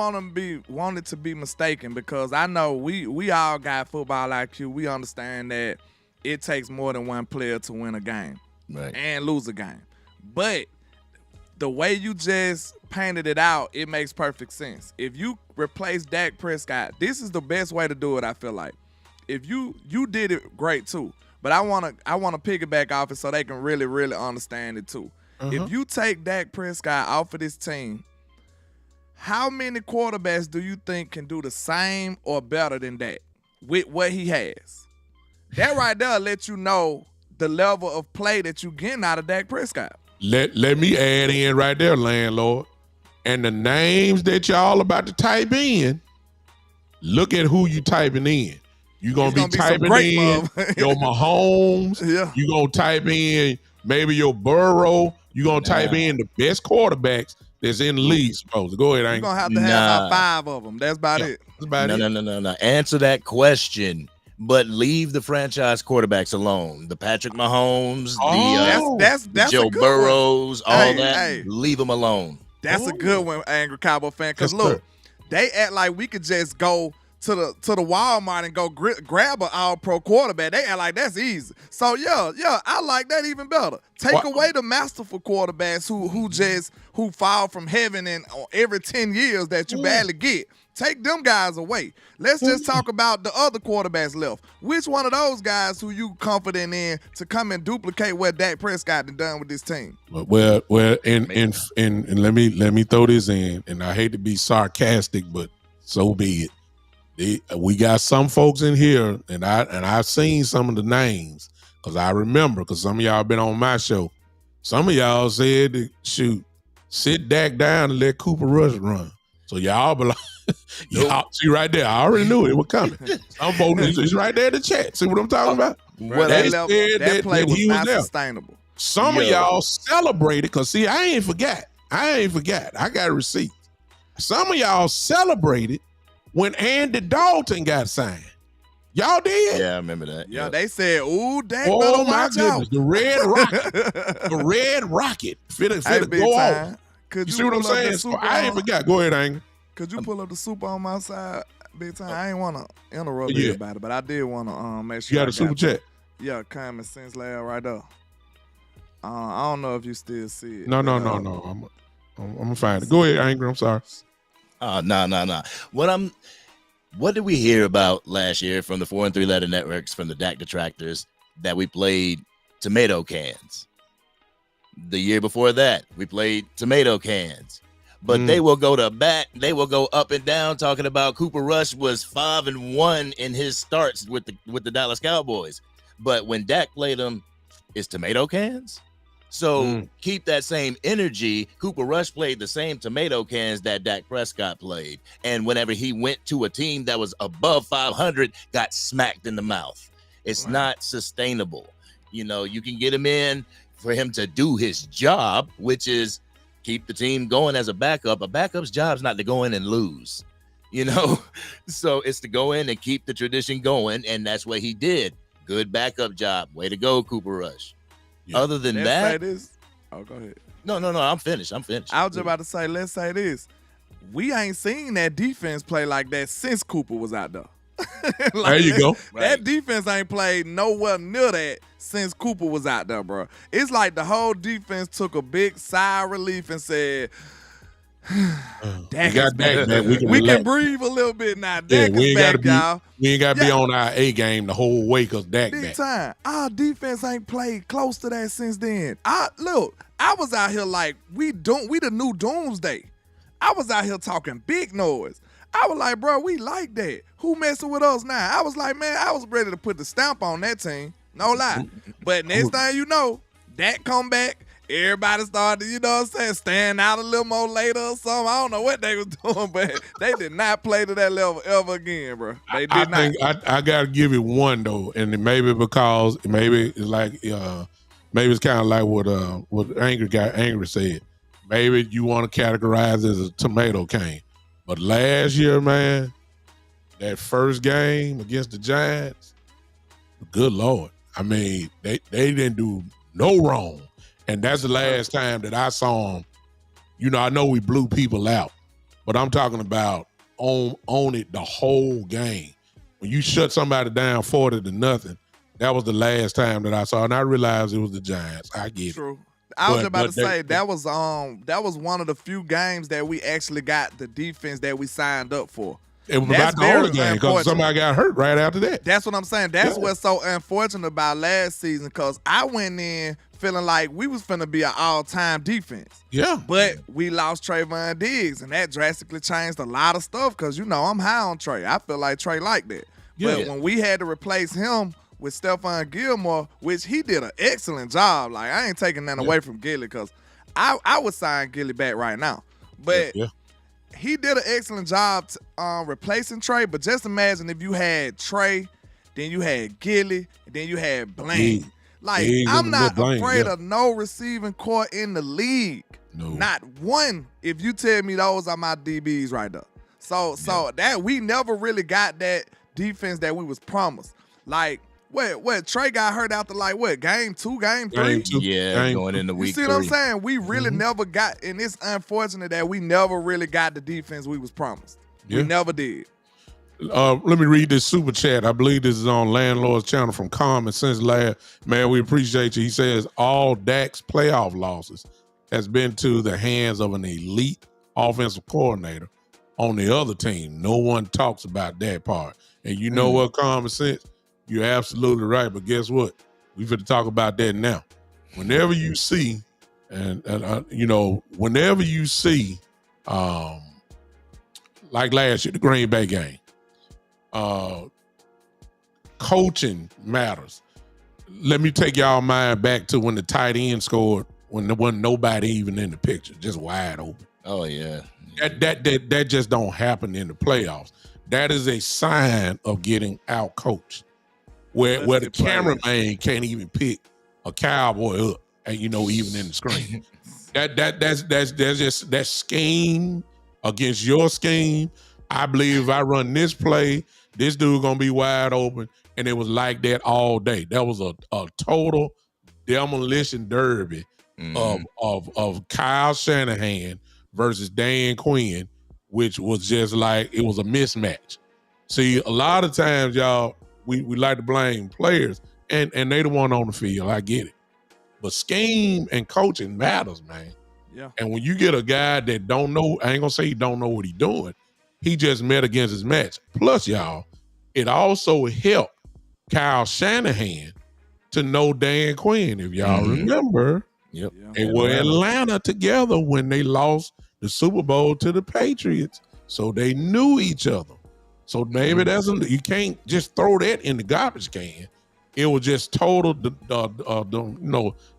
want it to be mistaken, because I know we all got football IQ. We understand that it takes more than one player to win a game and lose a game. But the way you just painted it out, it makes perfect sense. If you replace Dak Prescott, this is the best way to do it, I feel like. If you did it great too, but I wanna piggyback off it so they can really, really understand it too. If you take Dak Prescott off of this team, how many quarterbacks do you think can do the same or better than that with what he has? That right there lets you know the level of play that you getting out of Dak Prescott. Let me add in right there, Landlord. And the names that y'all about to type in, look at who you typing in. You're going to be typing in your Mahomes. Yeah. You're going to type in maybe your Burrow. You're going to type in the best quarterbacks that's in the league, supposed to. Go ahead, You're going to have to have about 5 of them. That's about it. That's about it. No. Answer that question, but leave the franchise quarterbacks alone. The Patrick Mahomes, the Joe Burrows, all that. Hey. Leave them alone. That's a good one, Angry Cowboy fan. Because look, they act like we could just go to the Walmart and go grab an all-pro quarterback. They act like that's easy. So yeah, I like that even better. Take away the masterful quarterbacks who fall from heaven and every 10 years that you badly get. Take them guys away. Let's just talk about the other quarterbacks left. Which one of those guys who you confident in to come and duplicate what Dak Prescott done with this team? Well, and let me throw this in, and I hate to be sarcastic, but so be it. We got some folks in here, and I've seen some of the names, because I remember, because some of y'all been on my show. Some of y'all said, shoot, sit Dak down and let Cooper Rush run. So y'all be like, y'all see right there. I already knew it was coming. Some folks, it's right there in the chat. See what I'm talking about? Well, that play was not sustainable. Some of y'all celebrated, because see, I ain't forgot. I got receipts. Some of y'all celebrated when Andy Dalton got signed. Y'all did? Yeah, I remember that. Yeah, they said, ooh, Dak better my goodness. out. The Red Rocket. The Red Rocket. Finna go off. Could you see what I'm saying? So I ain't forgot. Go ahead, Angry. Could you pull up the super on my side, big time? I ain't want to interrupt everybody, but I did want to make sure. You got a super chat? Yeah, Common Sense Lab right there. I don't know if you still see it. No. I'm gonna find it. Go ahead, Angry. I'm sorry. No. What did we hear about last year from the 4 and 3 letter networks, from the Dak detractors, that we played tomato cans? The year before that, we played tomato cans. But they will go to bat. They will go up and down talking about Cooper Rush was 5-1 in his starts with the Dallas Cowboys. But when Dak played them, it's tomato cans. So keep that same energy. Cooper Rush played the same tomato cans that Dak Prescott played. And whenever he went to a team that was above 500, got smacked in the mouth. It's not sustainable. You know, you can get him in for him to do his job, which is keep the team going as a backup. A backup's job is not to go in and lose, you know? So it's to go in and keep the tradition going, and that's what he did. Good backup job. Way to go, Cooper Rush. Yeah. Other than that... Oh, go ahead. No, I'm finished. I was just about to say, let's say this. We ain't seen that defense play like that since Cooper was out there. There you go. That defense ain't played nowhere near that since Cooper was out there, bro. It's like the whole defense took a big sigh of relief and said, Dak we got is back. Dak back. We can We relax. can breathe a little bit now. Yeah, Dak we is ain't back, gotta be. y'all. We ain't gotta be Yeah. on our A game the whole way because Dak Big back. time. Our defense ain't played close to that since then. I was out here like we the new doomsday. I was out here talking big noise. I was like, bro, we like that. Who messing with us now? I was like, man, I was ready to put the stamp on that team. No lie. But next thing you know, Dak come back. Everybody started, you know what I'm saying, stand out a little more later or something. I don't know what they was doing, but they did not play to that level ever again, bro. They did not. I think I gotta give it one though, and maybe because maybe it's like maybe it's kind of like what Angry said. Maybe you want to categorize it as a tomato can, but last year, man, that first game against the Giants, good Lord, I mean they didn't do no wrong. And that's the last time that I saw him. You know, I know we blew people out, but I'm talking about own it the whole game. When you shut somebody down 40-0, that was the last time that I saw. And I realized it was the Giants. I get True. it. I was about to say that was one of the few games that we actually got the defense that we signed up for. It was about the only game because somebody got hurt right after that. That's what I'm saying. That's what's so unfortunate about last season because I went in feeling like we was finna be an all-time defense. Yeah. But we lost Trayvon Diggs, and that drastically changed a lot of stuff because, you know, I'm high on Trey. I feel like Trey like that. Yeah. But when we had to replace him with Stephon Gilmore, which he did an excellent job. Like, I ain't taking that away from Gilly because I would sign Gilly back right now. But he did an excellent job replacing Trey. But just imagine if you had Trey, then you had Gilly, and then you had Blaine. Like, I'm not afraid of no receiving core in the league. No. Not one, if you tell me those are my DBs right there. So that we never really got that defense that we was promised. Like, what Trey got hurt after game 2, game 3? Game 2. Yeah, going into week 3. You see what I'm saying? We really never got, and it's unfortunate that we never really got the defense we was promised. We never did. Let me read this super chat. I believe this is on Landlord's channel from Common Sense Lab. Man, we appreciate you. He says all Dak's playoff losses has been to the hands of an elite offensive coordinator on the other team. No one talks about that part. And you know what, Common Sense? You're absolutely right. But guess what? We finna talk about that now. Whenever you see, whenever you see, like last year, the Green Bay game, coaching matters. Let me take y'all mind back to when the tight end scored when there wasn't nobody even in the picture, just wide open. Oh yeah. That just don't happen in the playoffs. That is a sign of getting out coached. Where the cameraman can't even pick a Cowboy up, and even in the screen. that's scheme against your scheme. I believe if I run this play, this dude gonna be wide open, and it was like that all day. That was a total demolition derby of Kyle Shanahan versus Dan Quinn, which was just like it was a mismatch. See, a lot of times, y'all, we like to blame players, and they the one on the field. I get it, but scheme and coaching matters, man. Yeah. And when you get a guy that don't know, I ain't gonna say he don't know what he's doing. He just met against his match. Plus, y'all, it also helped Kyle Shanahan to know Dan Quinn. If y'all remember, they were in Atlanta together when they lost the Super Bowl to the Patriots, so they knew each other. So maybe you can't just throw that in the garbage can. It was just total,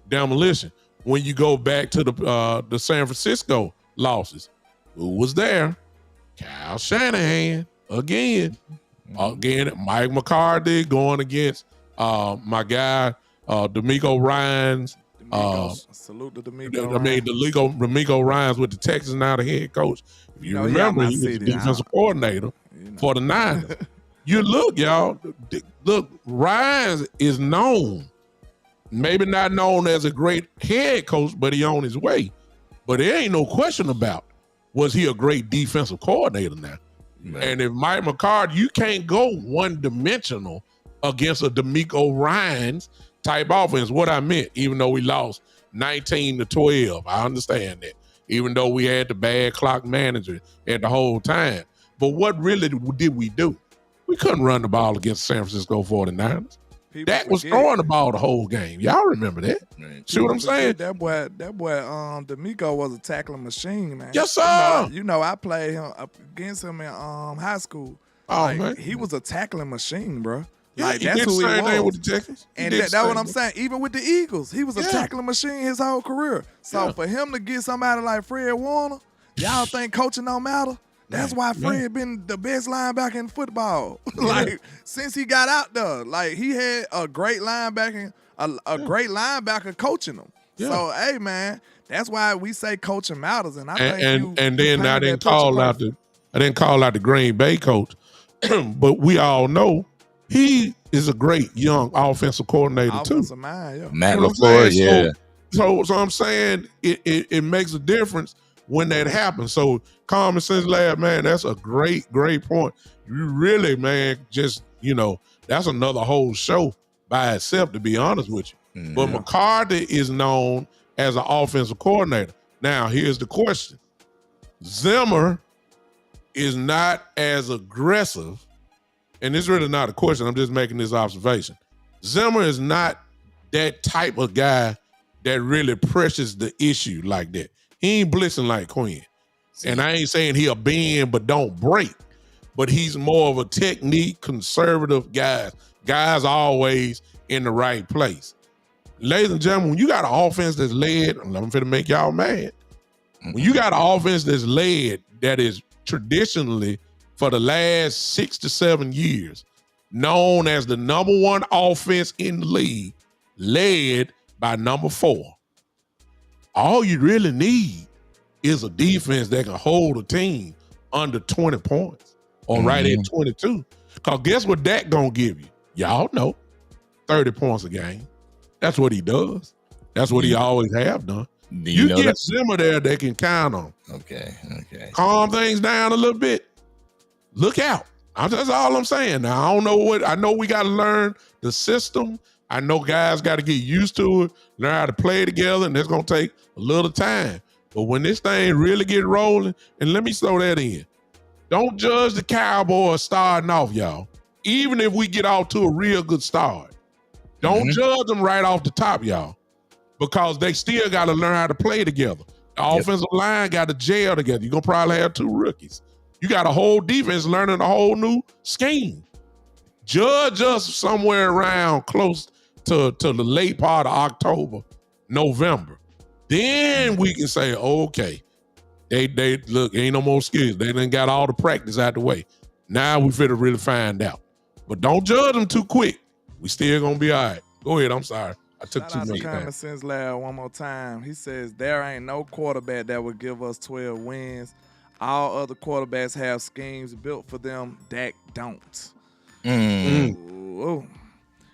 demolition. When you go back to the San Francisco losses, who was there? Kyle Shanahan again. Mike McCarthy going against my guy D'Amico Ryans. Salute to D'Amico. D'Amico Ryans with the Texans now the head coach. If you remember, he was the defensive coordinator for the Niners. You look, y'all. Look, Ryans is known, maybe not known as a great head coach, but he on his way. But there ain't no question about was he a great defensive coordinator now. Man. And if Mike McCarthy, you can't go one-dimensional against a D'Amico Ryans type offense. What I meant, even though we lost 19-12, I understand that. even though we had the bad clock manager at the whole time. But what really did we do? We couldn't run the ball against San Francisco 49ers. Dak was throwing the ball the whole game. Y'all remember that? Right. See what I'm saying? That boy, D'Amico was a tackling machine, man. Yes, sir. You know, I played him against him in high school. Oh, man. He was a tackling machine, bro. Yeah, Like, he that's did who the he same was. thing with the Texans. And that's what I'm saying. Even with the Eagles, he was a Yeah. tackling machine his whole career. So Yeah. for him to get somebody like Fred Warner, y'all think coaching don't matter? That's why Fred been the best linebacker in football. Like, since he got out there, like, he had a great linebacker, a great linebacker coaching him. Yeah. So, hey, man, that's why we say coaching matters. And I think and then I didn't call out the Green Bay coach, but we all know he is a great young offensive coordinator offensive too. mind, yeah. Matt You know what I'm LaFleur, saying? yeah. So I'm saying it makes a difference when that happens. So Common Sense Lab, man, that's a great point. You really, man, just, that's another whole show by itself, to be honest with you. Mhm. But McCarthy is known as an offensive coordinator. Now, here's the question. Zimmer is not as aggressive, and it's really not a question. I'm just making this observation. Zimmer is not that type of guy that really pressures the issue like that. He ain't blitzing like Quinn. And I ain't saying he'll bend but don't break. But he's more of a technique, conservative guy. Guys always in the right place. Ladies and gentlemen, when you got an offense that's led, I'm finna make y'all mad. When you got an offense that's led, that is traditionally for the last 6 to 7 years known as the number one offense in the league, led by number 4. All you really need is a defense that can hold a team under 20 points or right at 22. Because guess what Dak gonna give you? Y'all know, 30 points a game. That's what he does. That's what he always have done. You get Zimmer there, they can count on. Okay. Calm things down a little bit. Look out. That's all I'm saying. Now, I know we got to learn the system. I know guys got to get used to it, learn how to play together, and it's going to take a little time. But when this thing really get rolling, and let me throw that in, don't judge the Cowboys starting off, y'all. Even if we get off to a real good start, don't judge them right off the top, y'all, because they still got to learn how to play together. The offensive line got to gel together. You're going to probably have 2 rookies. You got a whole defense learning a whole new scheme. Judge us somewhere around close to the late part of October, November. Then we can say, okay, they look, ain't no more skills. They done got all the practice out the way. Now we finna really find out. But don't judge them too quick. We still gonna be all right. Go ahead, I'm sorry. I took too much time. Common Sense Lab one more time. He says, there ain't no quarterback that would give us 12 wins. All other quarterbacks have schemes built for them. Dak don't. Ooh.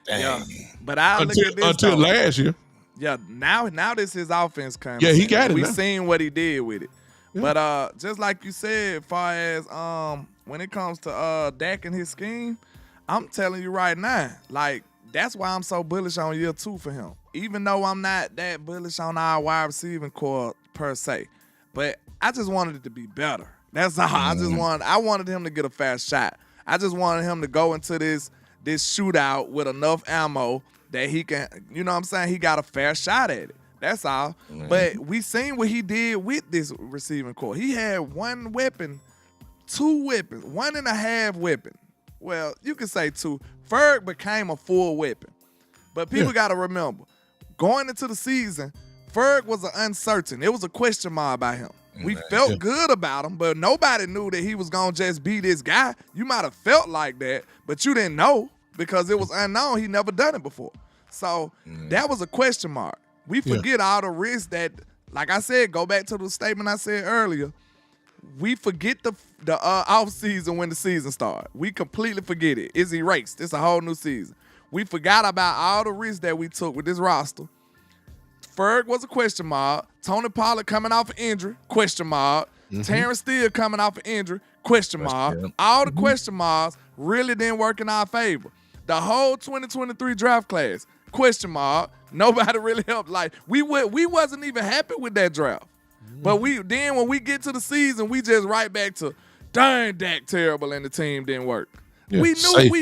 Yeah. But I look at this until last year. Yeah, now this his offense coming. Yeah, he got it. We now. seen what he did with it. Yeah. But just like you said, as far as when it comes to Dak and his scheme, I'm telling you right now, like, that's why I'm so bullish on year 2 for him. Even though I'm not that bullish on our wide receiving core per se. But I just wanted it to be better. That's all. I wanted him to get a fast shot. I just wanted him to go into this shootout with enough ammo that he can, you know what I'm saying? He got a fair shot at it. That's all. But we seen what he did with this receiving core. He had 1 weapon, 2 weapons, 1.5 weapon. Well, you could say 2. Ferg became a full weapon. But people got to remember, going into the season, Ferg was uncertain. It was a question mark by him. We felt good about him, but nobody knew that he was going to just be this guy. You might have felt like that, but you didn't know because it was unknown. He never done it before. So that was a question mark. We forget all the risks that, like I said, go back to the statement I said earlier. We forget the off season when the season starts. We completely forget it. It's erased. It's a whole new season. We forgot about all the risks that we took with this roster. Ferg was a question mark. Tony Pollard coming off an injury, question mark. Terrence Steele coming off an injury, question mark. All the question marks really didn't work in our favor. The whole 2023 draft class, question mark. Nobody really helped. Like, we wasn't even happy with that draft. But when we get to the season, we just right back to dang Dak terrible and the team didn't work. Yeah, We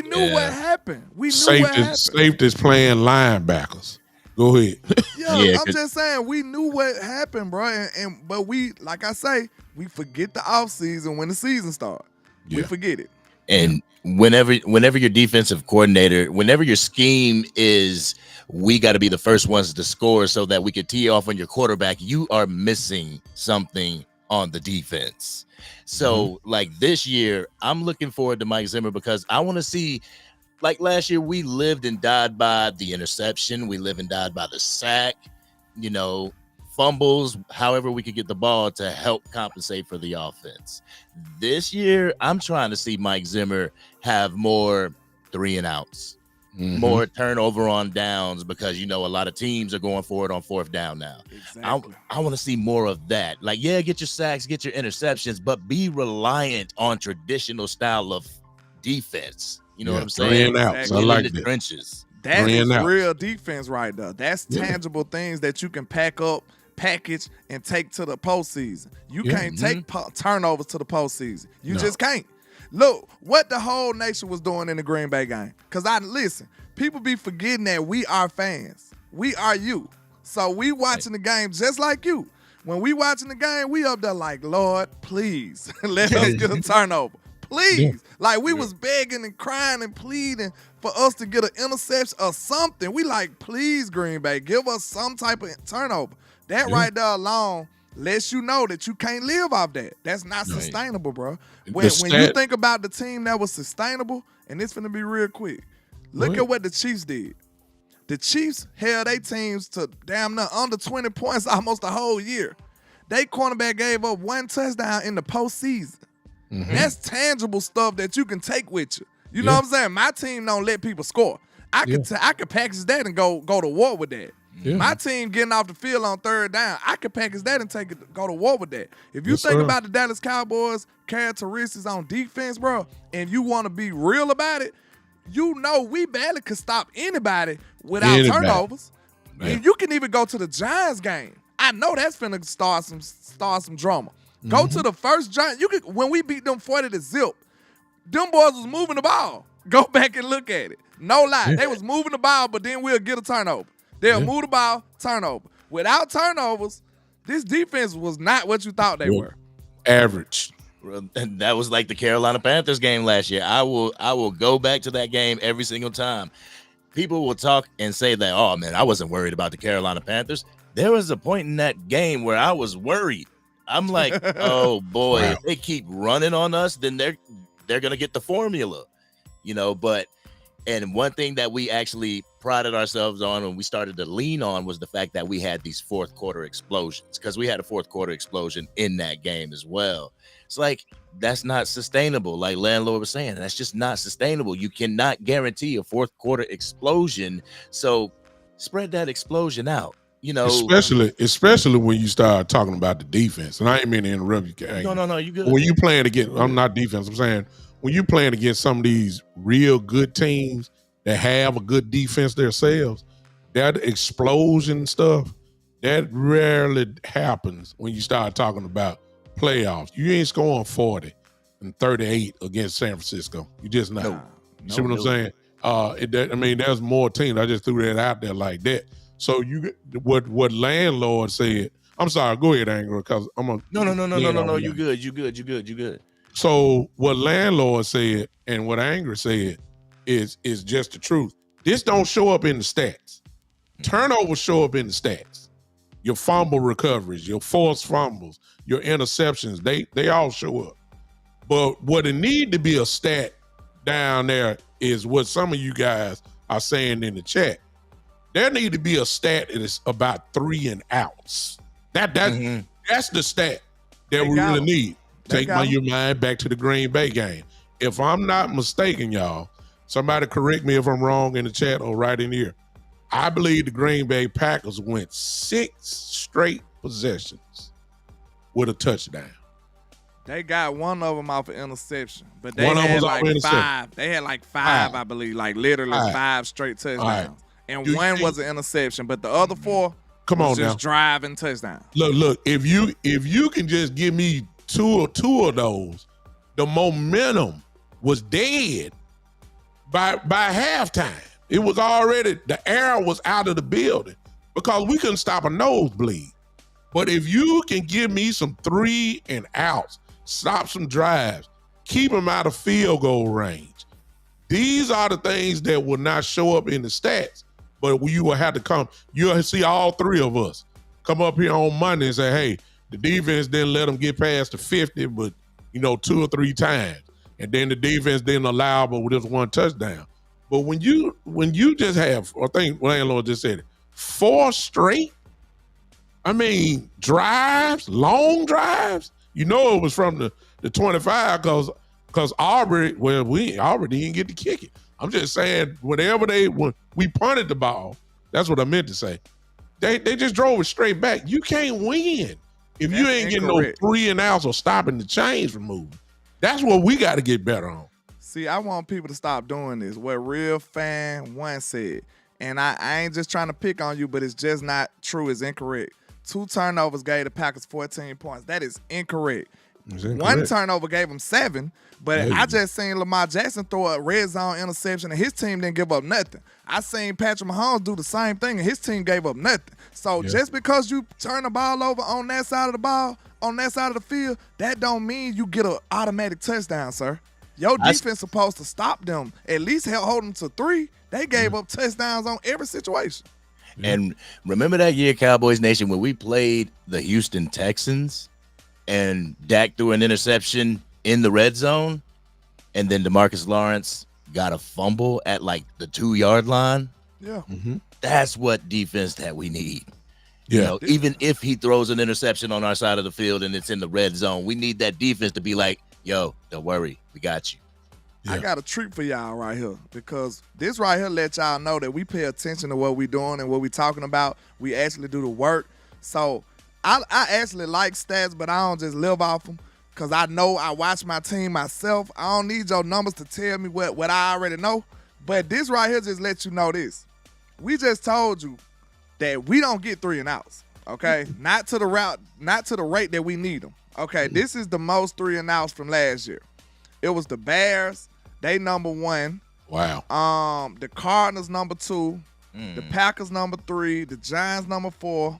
knew what happened. We knew what happened. Safety's playing linebackers. Go ahead. Yeah, I'm just saying we knew what happened, bro. But we, like I say, we forget the offseason when the season starts. Yeah. We forget it. And whenever your defensive coordinator, whenever your scheme is, we got to be the first ones to score so that we could tee off on your quarterback, you are missing something on the defense. So like this year, I'm looking forward to Mike Zimmer because I want to see, like last year, we lived and died by the interception. We lived and died by the sack, fumbles, however we could get the ball to help compensate for the offense. This year, I'm trying to see Mike Zimmer have more 3 and outs, more turnover on downs because, a lot of teams are going for it on 4th down now. Exactly. I want to see more of that. Like, yeah, get your sacks, get your interceptions, but be reliant on traditional style of defense. You know what I'm saying? 3 and outs. I like the trenches. That is real defense right there. That's tangible things that you can pack up, package, and take to the postseason. You can't take turnovers to the postseason. You just can't. Look, what the whole nation was doing in the Green Bay game. Because listen, people be forgetting that we are fans. We are you. So we watching the game just like you. When we watching the game, we up there like, Lord, please, let us get a turnover. Please. Yeah. Like, we was begging and crying and pleading for us to get an interception or something. We like, please, Green Bay, give us some type of turnover. That right there alone lets you know that you can't live off that. That's not sustainable, bro. When you think about the team that was sustainable, and it's going to be real quick, look at what the Chiefs did. The Chiefs held their teams to damn near under 20 points almost the whole year. They cornerback gave up 1 touchdown in the postseason. That's tangible stuff that you can take with you. You know what I'm saying? My team don't let people score. I could package that and go to war with that. Yeah. My team getting off the field on 3rd down, I could package that and go to war with that. If you think about the Dallas Cowboys characteristics on defense, bro, and you want to be real about it, we barely could stop anybody without turnovers. Man. And you can even go to the Giants game. I know that's finna start some drama. Go to the first Giants. When we beat them 40-0, them boys was moving the ball. Go back and look at it. No lie. They was moving the ball, but then we'll get a turnover. They'll move the ball, turnover. Without turnovers, this defense was not what you thought they were. Average. And that was like the Carolina Panthers game last year. I will go back to that game every single time. People will talk and say that, oh, man, I wasn't worried about the Carolina Panthers. There was a point in that game where I was worried. I'm like, oh, boy, if they keep running on us, then they're going to get the formula, but and one thing that we actually prided ourselves on when we started to lean on was the fact that we had these 4th quarter explosions because we had a 4th quarter explosion in that game as well. It's like, that's not sustainable. Like Landlord was saying, that's just not sustainable. You cannot guarantee a 4th quarter explosion. So spread that explosion out. Especially when you start talking about the defense. And I ain't mean to interrupt you. No, you good. When you playing against, I'm not defense, I'm saying, when you playing against some of these real good teams that have a good defense themselves, that explosion stuff, that rarely happens when you start talking about playoffs. You ain't scoring 40 and 38 against San Francisco. You just not. See what I'm saying? There's more teams. I just threw that out there like that. So what Landlord said. I'm sorry. Go ahead, Angry, because I'm a no. You good. So what Landlord said and what Angry said is just the truth. This don't show up in the stats. Turnovers show up in the stats. Your fumble recoveries, your forced fumbles, your interceptions, they all show up. But what it need to be a stat down there is what some of you guys are saying in the chat. There need to be a stat that is about 3 and outs. That's the stat that we really need. Take your mind back to the Green Bay game. If I'm not mistaken, y'all, somebody correct me if I'm wrong in the chat or right in here. I believe the Green Bay Packers went 6 straight possessions with a touchdown. They got one of them off an interception, but they had like 5. They had like 5, I believe, like literally 5 straight touchdowns. And one was an interception, but the other 4 Come on now. Just driving touchdown. Look. If you can just give me two of those, the momentum was dead by halftime. It was already, the air was out of the building because we couldn't stop a nosebleed. But if you can give me some 3 and outs, stop some drives, keep them out of field goal range, these are the things that will not show up in the stats. But you will have to come. You'll see all 3 of us come up here on Monday and say, hey, the defense didn't let them get past the 50, but 2 or 3 times. And then the defense didn't allow but with just 1 touchdown. But when you just have, I think Landlord just said it, 4 straight, drives, long drives, it was from the 25 because Aubrey didn't get to kick it. I'm just saying, when we punted the ball, that's what I meant to say. They just drove it straight back. You can't win if you ain't getting no 3 and outs or stopping the chains from moving. That's what we got to get better on. See, I want people to stop doing this. What Real Fan 1 said, and I ain't just trying to pick on you, but it's just not true. It's incorrect. 2 turnovers gave the Packers 14 points. That is incorrect. 1 turnover gave them 7, but I just seen Lamar Jackson throw a red zone interception, and his team didn't give up nothing. I seen Patrick Mahomes do the same thing, and his team gave up nothing. So just because you turn the ball over on that side of the ball, on that side of the field, that don't mean you get an automatic touchdown, sir. Your defense supposed to stop them, at least hold them to 3. They gave up touchdowns on every situation. And remember that year, Cowboys Nation, when we played the Houston Texans and Dak threw an interception in the red zone, and then DeMarcus Lawrence got a fumble at like the 2-yard line? Yeah. Mm-hmm. That's what defense that we need. Yeah. Even if he throws an interception on our side of the field and it's in the red zone, we need that defense to be like, yo, don't worry, we got you. I got a treat for y'all right here, because this right here let y'all know that we pay attention to what we doing and what we talking about. We actually do the work. So I actually like stats, but I don't just live off them, because I know I watch my team myself. I don't need your numbers to tell me what I already know. But this right here just lets you know this. We just told you that we don't get 3 and outs, okay? Not to the rate that we need them. Okay, this is the most 3 and outs from last year. It was the Bears, they number 1. Wow. The Cardinals number 2, the Packers number 3, the Giants number 4.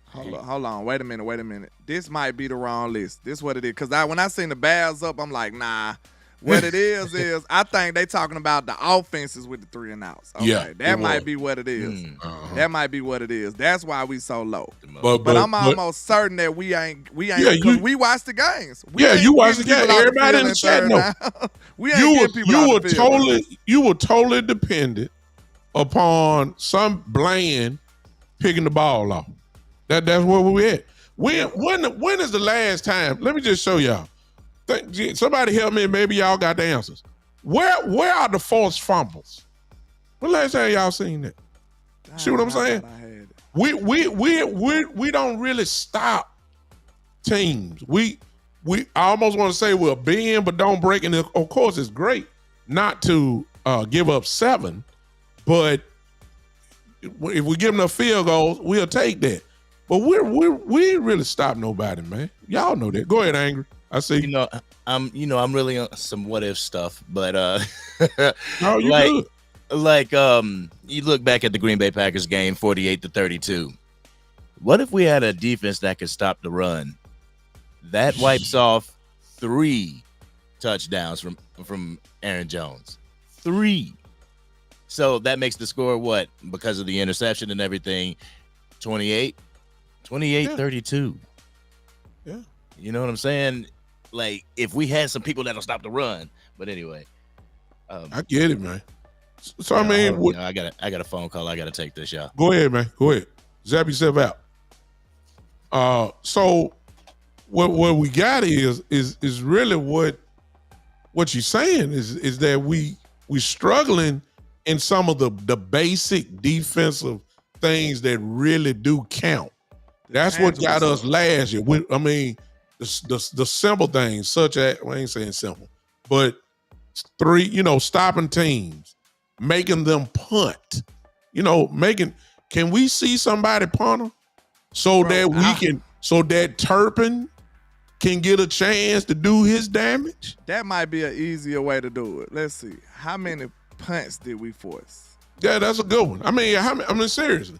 Hold on, wait a minute. This might be the wrong list. This is what it is. Because when I seen the Bears up, I'm like, nah. What it is I think they talking about the offenses with the 3 and outs. Okay, that might be what it is. That might be what it is. That's why we so low. But I'm almost certain that we ain't because we watch the games. You watch the game. Everybody in the chat know. We ain't getting people out the field. You were totally dependent upon some Bland picking the ball off. That's where we at. When is the last time? Let me just show y'all. Somebody help me. Maybe y'all got the answers. Where are the forced fumbles? When last time y'all seen that? See what I'm saying? We don't really stop teams. We I almost want to say we're bend but don't break. And of course, it's great not to give up 7, but if we give them a field goal, we'll take that. But we ain't really stop nobody, man. Y'all know that. Go ahead, Angry. I see. I'm really on some what if stuff, but no, you good. You look back at the Green Bay Packers game, 48-32. What if we had a defense that could stop the run? That wipes off 3 touchdowns from Aaron Jones. 3. So that makes the score what? Because of the interception and everything, 28-32. Yeah. You know what I'm saying? Like, if we had some people that'll stop the run. But anyway. I get it, man. So, I got a phone call. I got to take this, y'all. Go ahead, man. Go ahead. Zap yourself out. So what we got is really what you're saying is that we struggling in some of the basic defensive things that really do count. That's what got us last year. The simple things, such as, I ain't saying simple, but 3, stopping teams, making them punt, Can we see somebody punter so that Turpin can get a chance to do his damage? That might be an easier way to do it. Let's see. How many punts did we force? Yeah, that's a good one. I mean, seriously.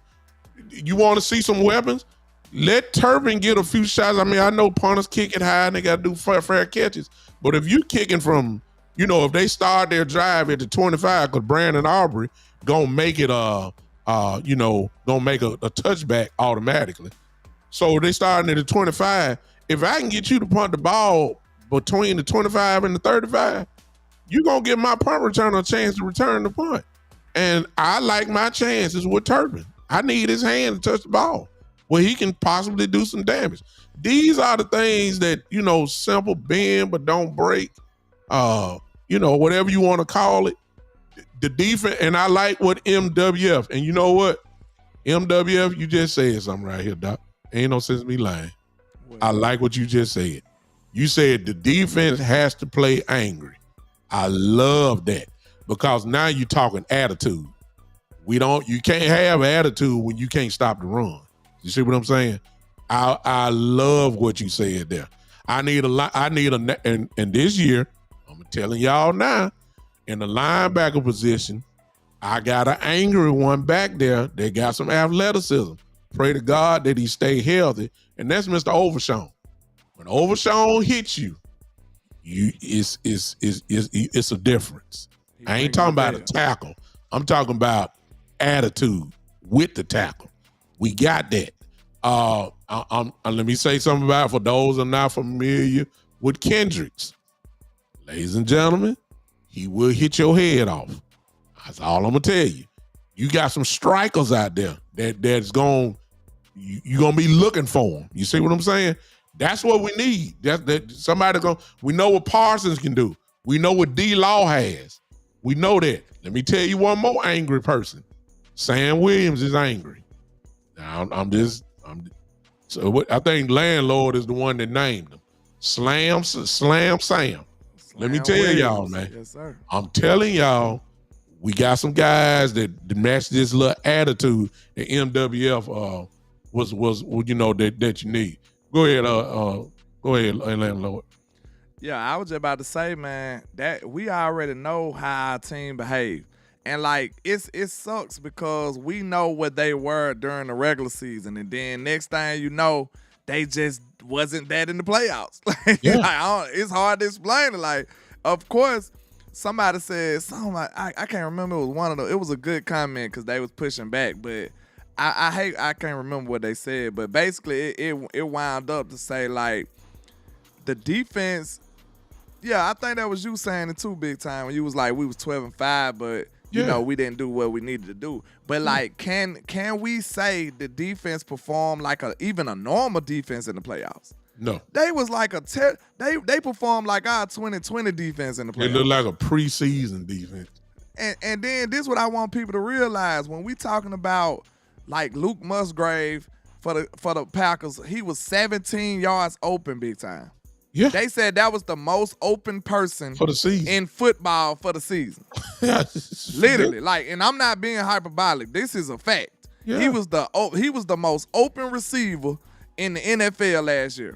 You want to see some weapons? Let Turpin get a few shots. I mean, I know punters kick it high and they got to do fair catches. But if you kicking from, if they start their drive at the 25, because Brandon Aubrey gonna make it gonna make a touchback automatically. So they starting at the 25. If I can get you to punt the ball between the 25 and the 35, you're gonna give my punt returner a chance to return the punt. And I like my chances with Turpin. I need his hand to touch the ball where he can possibly do some damage. These are the things that, simple bend but don't break. Whatever you want to call it. The defense, and I like what MWF, and you know what? MWF, you just said something right here, Doc. Ain't no sense me lying. I like what you just said. You said the defense has to play angry. I love that because now you're talking attitude. You can't have attitude when you can't stop the run. You see what I'm saying? I love what you said there. And this year, I'm telling y'all now, in the linebacker position, I got an angry one back there that got some athleticism. Pray to God that he stay healthy. And that's Mr. Overshawn. When Overshawn hits you, it's a difference. I ain't talking about a tackle. I'm talking about attitude with the tackle. We got that. Let me say something about it for those who are not familiar with Kendricks. Ladies and gentlemen, he will hit your head off. That's all I'm gonna tell you. You got some strikers out there that's you're gonna be looking for them. You see what I'm saying? That's what we need. We know what Parsons can do. We know what D-Law has. We know that. Let me tell you one more angry person. Sam Williams is angry. Now I think Landlord is the one that named him. Slam Sam. Let me tell y'all, man. Yes, sir. I'm telling y'all, we got some guys that match this little attitude that MWF was that you need. Go ahead, Landlord. Yeah, I was just about to say, man, that we already know how our team behave. And it sucks because we know what they were during the regular season, and then next thing you know, they just wasn't that in the playoffs. It's hard to explain it. Of course, somebody said something I can't remember. It was one of them. It was a good comment because they was pushing back, but I can't remember what they said. But basically, it wound up to say the defense. Yeah, I think that was you saying it too, big time. When you was we was 12-5, but we didn't do what we needed to do. But can we say the defense performed like even a normal defense in the playoffs? No. They was they performed like our 2020 defense in the playoffs. It looked like a preseason defense. And then this is what I want people to realize when we talking about Luke Musgrave for the Packers, he was 17 yards open, big time. Yeah. They said that was the most open person for the season in football for the season. Literally, and I'm not being hyperbolic. This is a fact. Yeah. He was the most open receiver in the NFL last year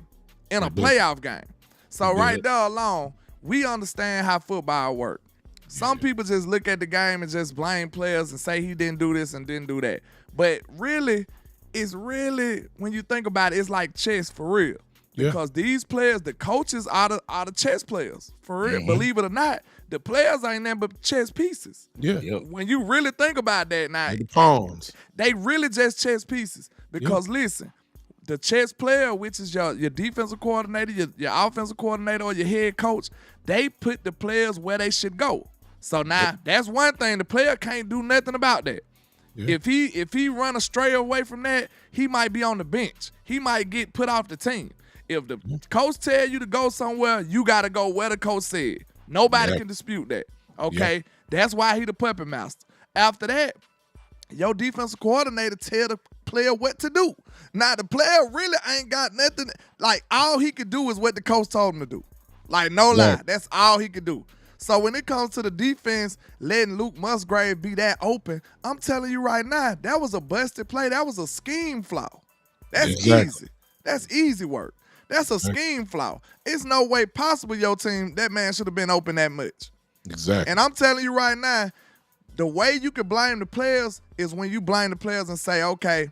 in a playoff game. So right there alone, we understand how football works. Some people just look at the game and just blame players and say he didn't do this and didn't do that. But really, when you think about it, it's like chess for real. Because these players, the coaches are the chess players. For real. Mm-hmm. Believe it or not, the players ain't nothing but chess pieces. Yeah. When you really think about that now, the pawns. They really just chess pieces. Because listen, the chess player, which is your defensive coordinator, your offensive coordinator, or your head coach, they put the players where they should go. So now that's one thing. The player can't do nothing about that. Yeah. If he run astray away from that, he might be on the bench. He might get put off the team. If the coach tell you to go somewhere, you got to go where the coach said. Nobody can dispute that. Okay? That's why he the puppet master. After that, your defensive coordinator tell the player what to do. Now, the player really ain't got nothing. All he could do is what the coach told him to do. No lie. That's all he could do. So when it comes to the defense, letting Luke Musgrave be that open, I'm telling you right now, that was a busted play. That was a scheme flaw. That's easy. That's easy work. That's a scheme flaw. It's no way possible your team, that man should have been open that much. Exactly. And I'm telling you right now, the way you can blame the players is when you blame the players and say, okay,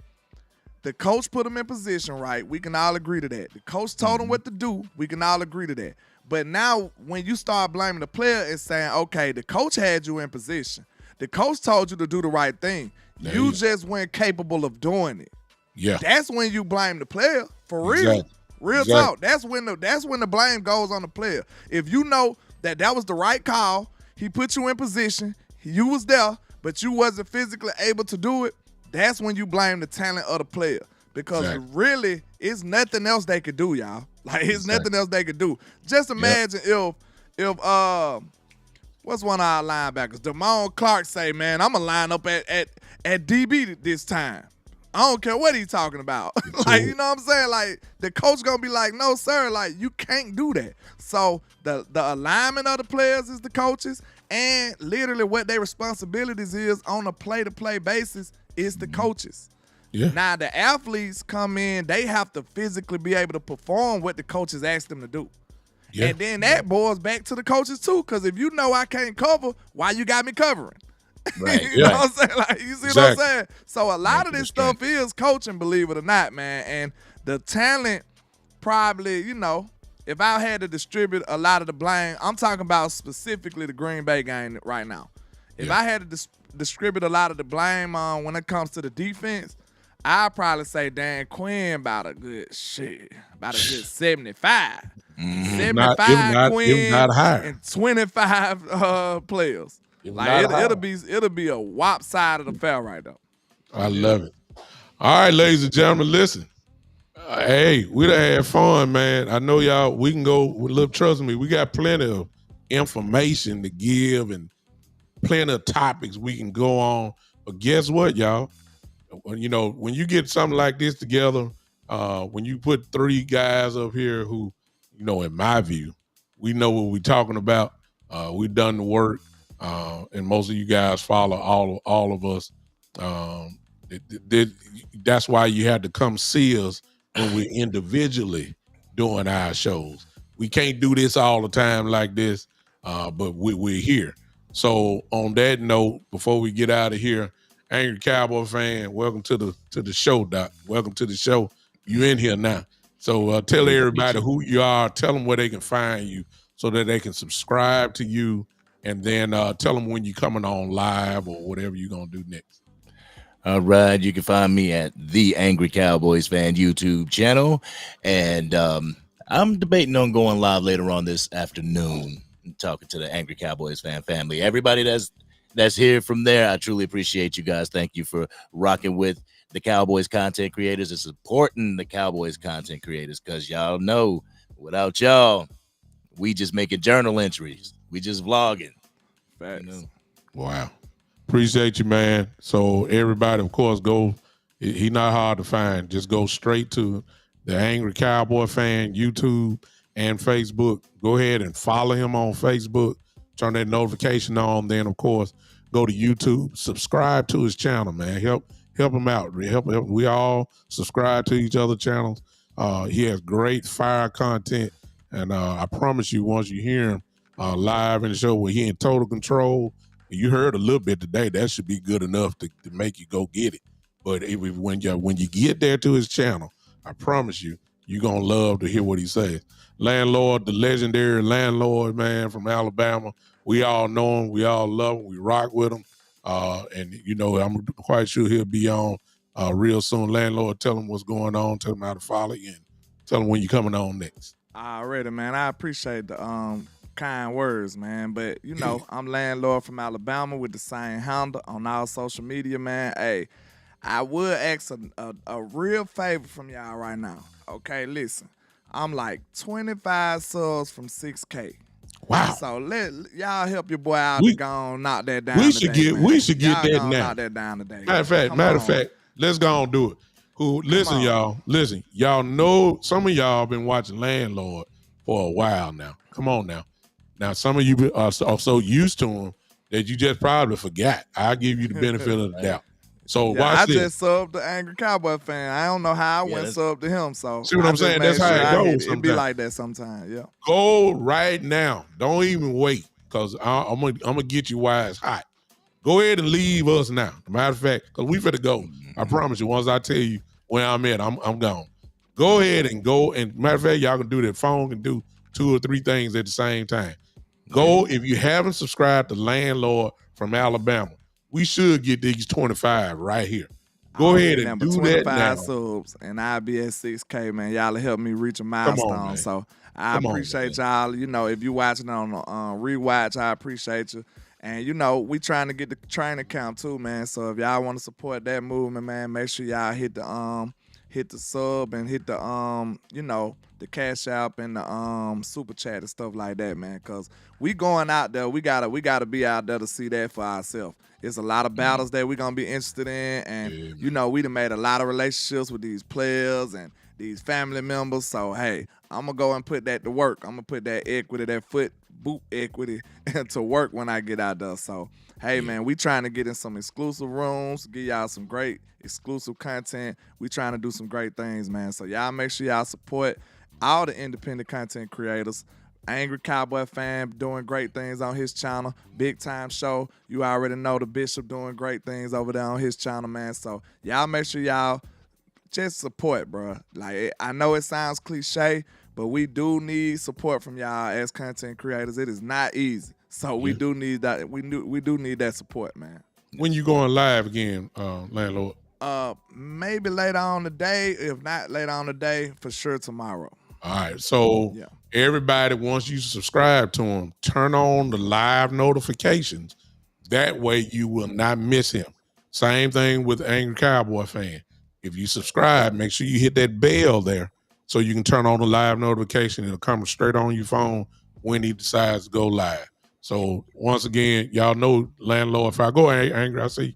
the coach put them in position right. We can all agree to that. The coach told them what to do. We can all agree to that. But now when you start blaming the player and saying, okay, the coach had you in position. The coach told you to do the right thing. You just weren't capable of doing it. Yeah. That's when you blame the player. For real. Real talk. That's when the blame goes on the player. If you know that was the right call, he put you in position, you was there, but you wasn't physically able to do it, that's when you blame the talent of the player. Because really, it's nothing else they could do, y'all. Like, it's nothing else they could do. Just imagine if what's one of our linebackers, Damone Clark, say, man, I'm going to line up at DB this time. I don't care what he's talking about. Like, you know what I'm saying? Like, the coach going to be like, no, sir, like, you can't do that. So the alignment of the players is the coaches, and literally what their responsibilities is on a play-to-play basis is the coaches. Yeah. Now, the athletes come in, they have to physically be able to perform what the coaches ask them to do. Yeah. And then that boils back to the coaches, too, because if you know I can't cover, why you got me covering? Right. You know what I'm saying? Like, you see what I'm saying? So a lot of this stuff is coaching, believe it or not, man. And the talent probably, you know, if I had to distribute a lot of the blame, I'm talking about specifically the Green Bay game right now. If I had to distribute a lot of the blame on when it comes to the defense, I'd probably say Dan Quinn about a good 75. 75 Quinn and 25 players. Like it'll be a whop side of the fair right now. I love it. All right, ladies and gentlemen, listen. Hey, we done had fun, man. I know y'all. We can go. Look, trust me, we got plenty of information to give and plenty of topics we can go on. But guess what, y'all? You know, when you get something like this together, when you put three guys up here who, you know, in my view, we know what we're talking about. We've done the work, and most of you guys follow all of us. That's why you had to come see us when we're individually doing our shows. We can't do this all the time like this, but we're here. So on that note, before we get out of here, Angry Cowboy fan, welcome to the show, Doc. Welcome to the show. You in here now. So tell everybody who you are. Tell them where they can find you so that they can subscribe to you. And then tell them when you're coming on live or whatever you're going to do next. All right. You can find me at the Angry Cowboys Fan YouTube channel. And I'm debating on going live later on this afternoon and talking to the Angry Cowboys Fan family. Everybody that's here from there, I truly appreciate you guys. Thank you for rocking with the Cowboys content creators and supporting the Cowboys content creators, because y'all know without y'all, we just making journal entries. We just vlogging. Facts. You know? Wow. Appreciate you, man. So everybody, of course, he not hard to find. Just go straight to the Angry Cowboy Fan YouTube and Facebook. Go ahead and follow him on Facebook. Turn that notification on. Then, of course, go to YouTube. Subscribe to his channel, man. Help him out. Help. We all subscribe to each other's channels. He has great fire content. And I promise you, once you hear him live in the show where he in total control, you heard a little bit today, that should be good enough to make you go get it. But when you get there to his channel, I promise you, you're going to love to hear what he says. Landlord, the legendary Landlord, man, from Alabama. We all know him. We all love him. We rock with him. And, you know, I'm quite sure he'll be on real soon. Landlord, tell him what's going on. Tell him how to follow you. And tell him when you're coming on next. Already, man. I appreciate the kind words, man. But, you know, I'm Landlord from Alabama with the same handle on all social media, man. Hey, I would ask a real favor from y'all right now. Okay, listen. I'm like 25 subs from 6K. Wow. So let y'all help your boy out to go on, knock that down. We should get that now. Knock that down today. Matter of fact, let's go and do it. Listen, y'all know some of y'all been watching Landlord for a while now. Come on now. Now, some of you are so used to them that you just probably forgot. I'll give you the benefit of the doubt. So Yeah, watch I this. just subbed the Angry Cowboy fan. I don't know how I went sub to him. So See what I'm saying? That's how it goes. It be like that sometimes. Yeah. Go right now. Don't even wait, because I'm gonna get you why it's hot. Go ahead and leave us now. Matter of fact, because we finna go. I promise you. Once I tell you where I'm at, I'm gone. Go ahead and go. And matter of fact, y'all can do that. Phone can do 2 or 3 things at the same time. Go, if you haven't subscribed to Landlord from Alabama, we should get these 25 right here. Go ahead and do 25 that now. subs, and I'll be at 6K, man. Y'all help me reach a milestone. So I appreciate y'all. You know, if you watching on rewatch, I appreciate you. And you know, we trying to get the trainer count too, man. So if y'all want to support that movement, man, make sure y'all hit the sub and hit the you know, the Cash App and the super chat and stuff like that, man. Cause we going out there, we gotta be out there to see that for ourselves. It's a lot of battles that we're gonna be interested in, and you know, we done made a lot of relationships with these players and these family members. So hey, I'm gonna go and put that to work. I'm gonna put that equity, that foot boot equity to work when I get out there. So hey, man, we trying to get in some exclusive rooms, give y'all some great exclusive content. We trying to do some great things, man. So y'all make sure y'all support all the independent content creators. Angry Cowboy fan doing great things on his channel. Big Time Show. You already know the Bishop doing great things over there on his channel, man. So y'all make sure y'all just support, bro. Like, I know it sounds cliche, but we do need support from y'all as content creators. It is not easy. So we do need that. We do need that support, man. When you going live again, Landlord? Maybe later on today. If not later on today, for sure tomorrow. All right. So everybody, once you subscribe to him, turn on the live notifications. That way you will not miss him. Same thing with Angry Cowboy fan. If you subscribe, make sure you hit that bell there so you can turn on the live notification. It'll come straight on your phone when he decides to go live. So once again, y'all know Landlord. If I go Angry, I see.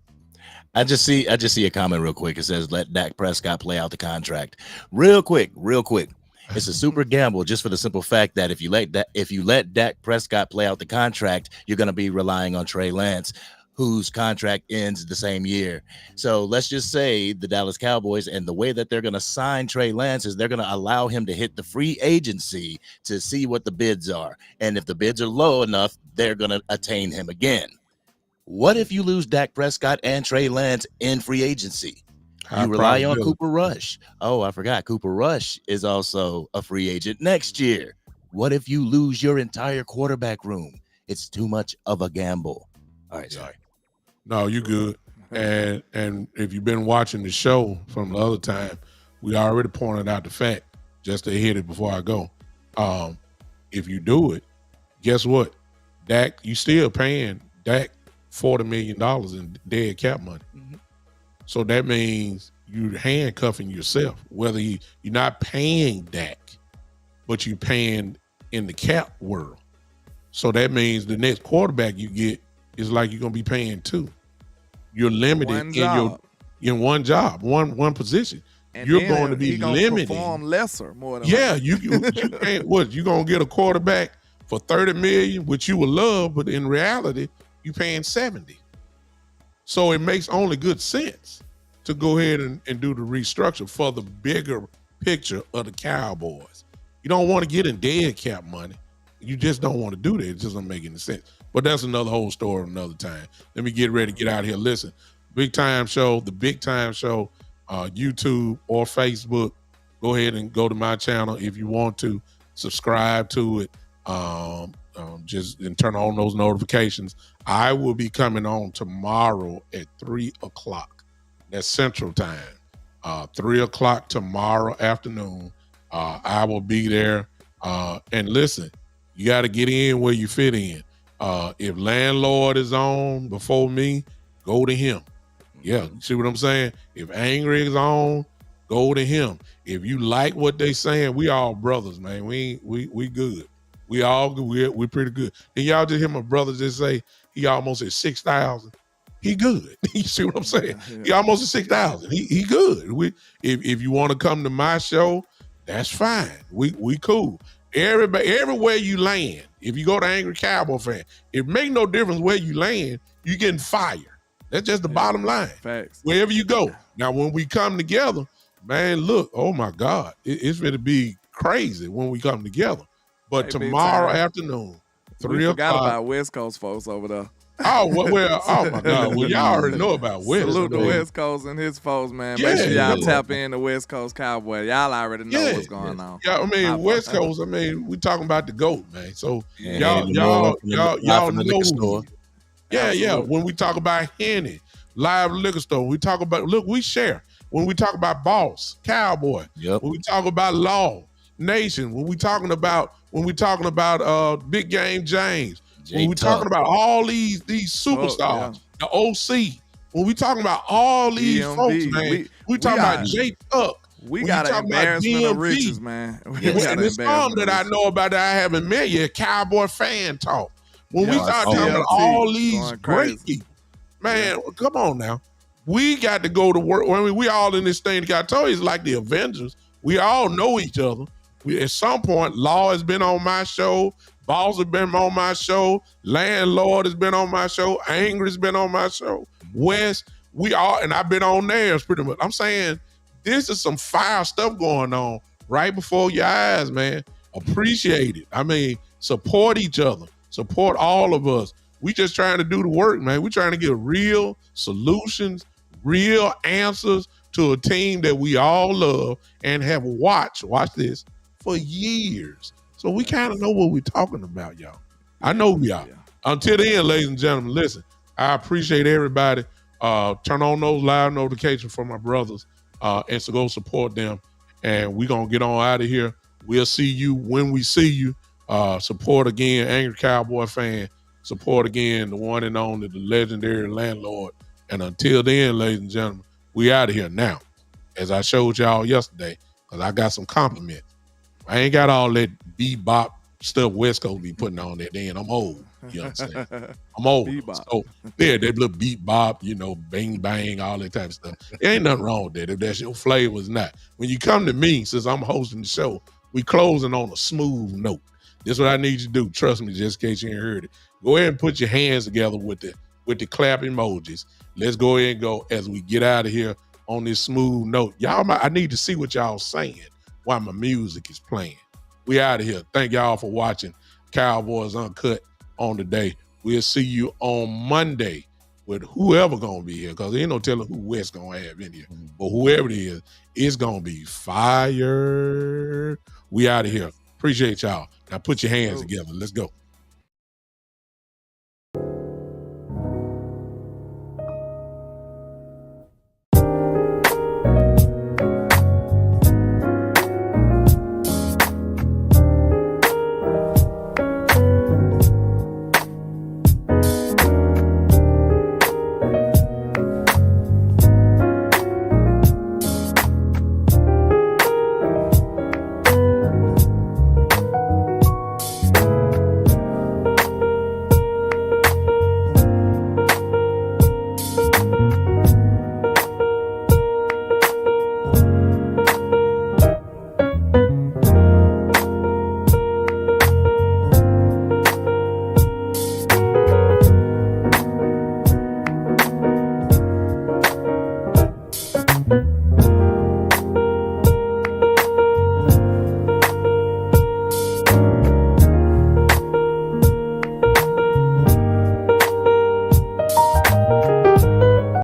I just see a comment real quick. It says, "Let Dak Prescott play out the contract." Real quick. It's a super gamble, just for the simple fact that if you let Dak Prescott play out the contract, you're going to be relying on Trey Lance, whose contract ends the same year. So let's just say the Dallas Cowboys, and the way that they're going to sign Trey Lance is they're going to allow him to hit the free agency to see what the bids are. And if the bids are low enough, they're going to attain him again. What if you lose Dak Prescott and Trey Lance in free agency? You rely on Cooper Rush. Oh, I forgot. Cooper Rush is also a free agent next year. What if you lose your entire quarterback room? It's too much of a gamble. All right, sorry. No, you good. And if you've been watching the show from the other time, we already pointed out the fact, just to hit it before I go. If you do it, guess what? Dak, you still paying Dak $40 million in dead cap money. Mm-hmm. So that means you're handcuffing yourself, whether you're not paying Dak, but you're paying in the cap world. So that means the next quarterback you get is like you're gonna be paying 2. You're limited in one job, one position. And you're going to be limited. Perform lesser, more than you can't. What, you gonna get a quarterback for $30 million, which you would love, but in reality, you paying 70. So it makes only good sense to go ahead and do the restructure for the bigger picture of the Cowboys. You don't want to get in dead cap money. You just don't want to do that. It just doesn't make any sense. But that's another whole story another time. Let me get ready to get out of here. Listen, Big Time Show, the Big Time Show, YouTube or Facebook. Go ahead and go to my channel if you want to. Subscribe to it. Just and turn on those notifications. I will be coming on tomorrow at 3:00. That's Central Time. 3:00 tomorrow afternoon. I will be there. And listen, you got to get in where you fit in. If Landlord is on before me, go to him. Yeah, you see what I'm saying? If Angry is on, go to him. If you like what they saying, we all brothers, man. We good. We all good. We're pretty good. And y'all just hear my brother just say he almost at 6,000. He good. You see what I'm saying? He almost at 6,000. He good. If you want to come to my show, that's fine. We cool. Everybody, everywhere you land, if you go to Angry Cowboy fan, it make no difference where you land, you getting fired. That's just the bottom line. Facts. Wherever you go. Now, when we come together, man, look, oh my God, it's going to be crazy when we come together. But tomorrow afternoon, 3 we forgot o'clock. about West Coast folks over there. Oh, well, oh my God. Well, y'all already know about West. Salute the West Coast and his folks, man. Make sure y'all tap in the West Coast Cowboy. Y'all already know what's going on. Yeah, I mean, West Coast, I mean, we talking about the GOAT, man. So y'all know. Yeah. When we talk about Henny, live liquor store, we talk about, look, we share. When we talk about Boss, Cowboy, when we talk about Law, Nation, when we talking about Big Game James, when we talking about all these superstars, the OC, when we talking about all these folks, man, we talking about J Tuck. We got an embarrassment of riches, man. And it's some that I know about that I haven't met yet, Cowboy fan talk. When we start talking about all these great people, man, come on now. We got to go to work. I mean, we all in this thing. I told you, it's like the Avengers. We all know each other. At some point, Law has been on my show. Balls have been on my show. Landlord has been on my show. Angry's been on my show. West, we all, and I've been on theirs pretty much. I'm saying this is some fire stuff going on right before your eyes, man. Appreciate it. I mean, support each other. Support all of us. We just trying to do the work, man. We trying to get real solutions, real answers to a team that we all love and have watch this, for years. So we kind of know what we're talking about, y'all. I know we are. Until then, ladies and gentlemen, listen, I appreciate everybody. Turn on those live notifications for my brothers and so go support them. And we're going to get on out of here. We'll see you when we see you. Support again, Angry Cowboy fan. Support again, the one and only, the legendary Landlord. And until then, ladies and gentlemen, we out of here now. As I showed y'all yesterday, because I got some compliments. I ain't got all that bebop stuff West Coast be putting on there. Then I'm old. You understand? I'm old. So, yeah, that little beat bop, bang, bang, all that type of stuff. There ain't nothing wrong with that if that's your flavor. It's not. When you come to me, since I'm hosting the show, we closing on a smooth note. This is what I need you to do. Trust me, just in case you ain't heard it. Go ahead and put your hands together with the clap emojis. Let's go ahead and go as we get out of here on this smooth note. Y'all, I need to see what y'all saying while my music is playing. We out of here. Thank y'all for watching Cowboys Uncut on the day. We'll see you on Monday with whoever gonna be here, because there ain't no telling who West gonna have in here. But whoever it is, it's gonna be fire. We out of here. Appreciate y'all. Now put your hands together. Let's go.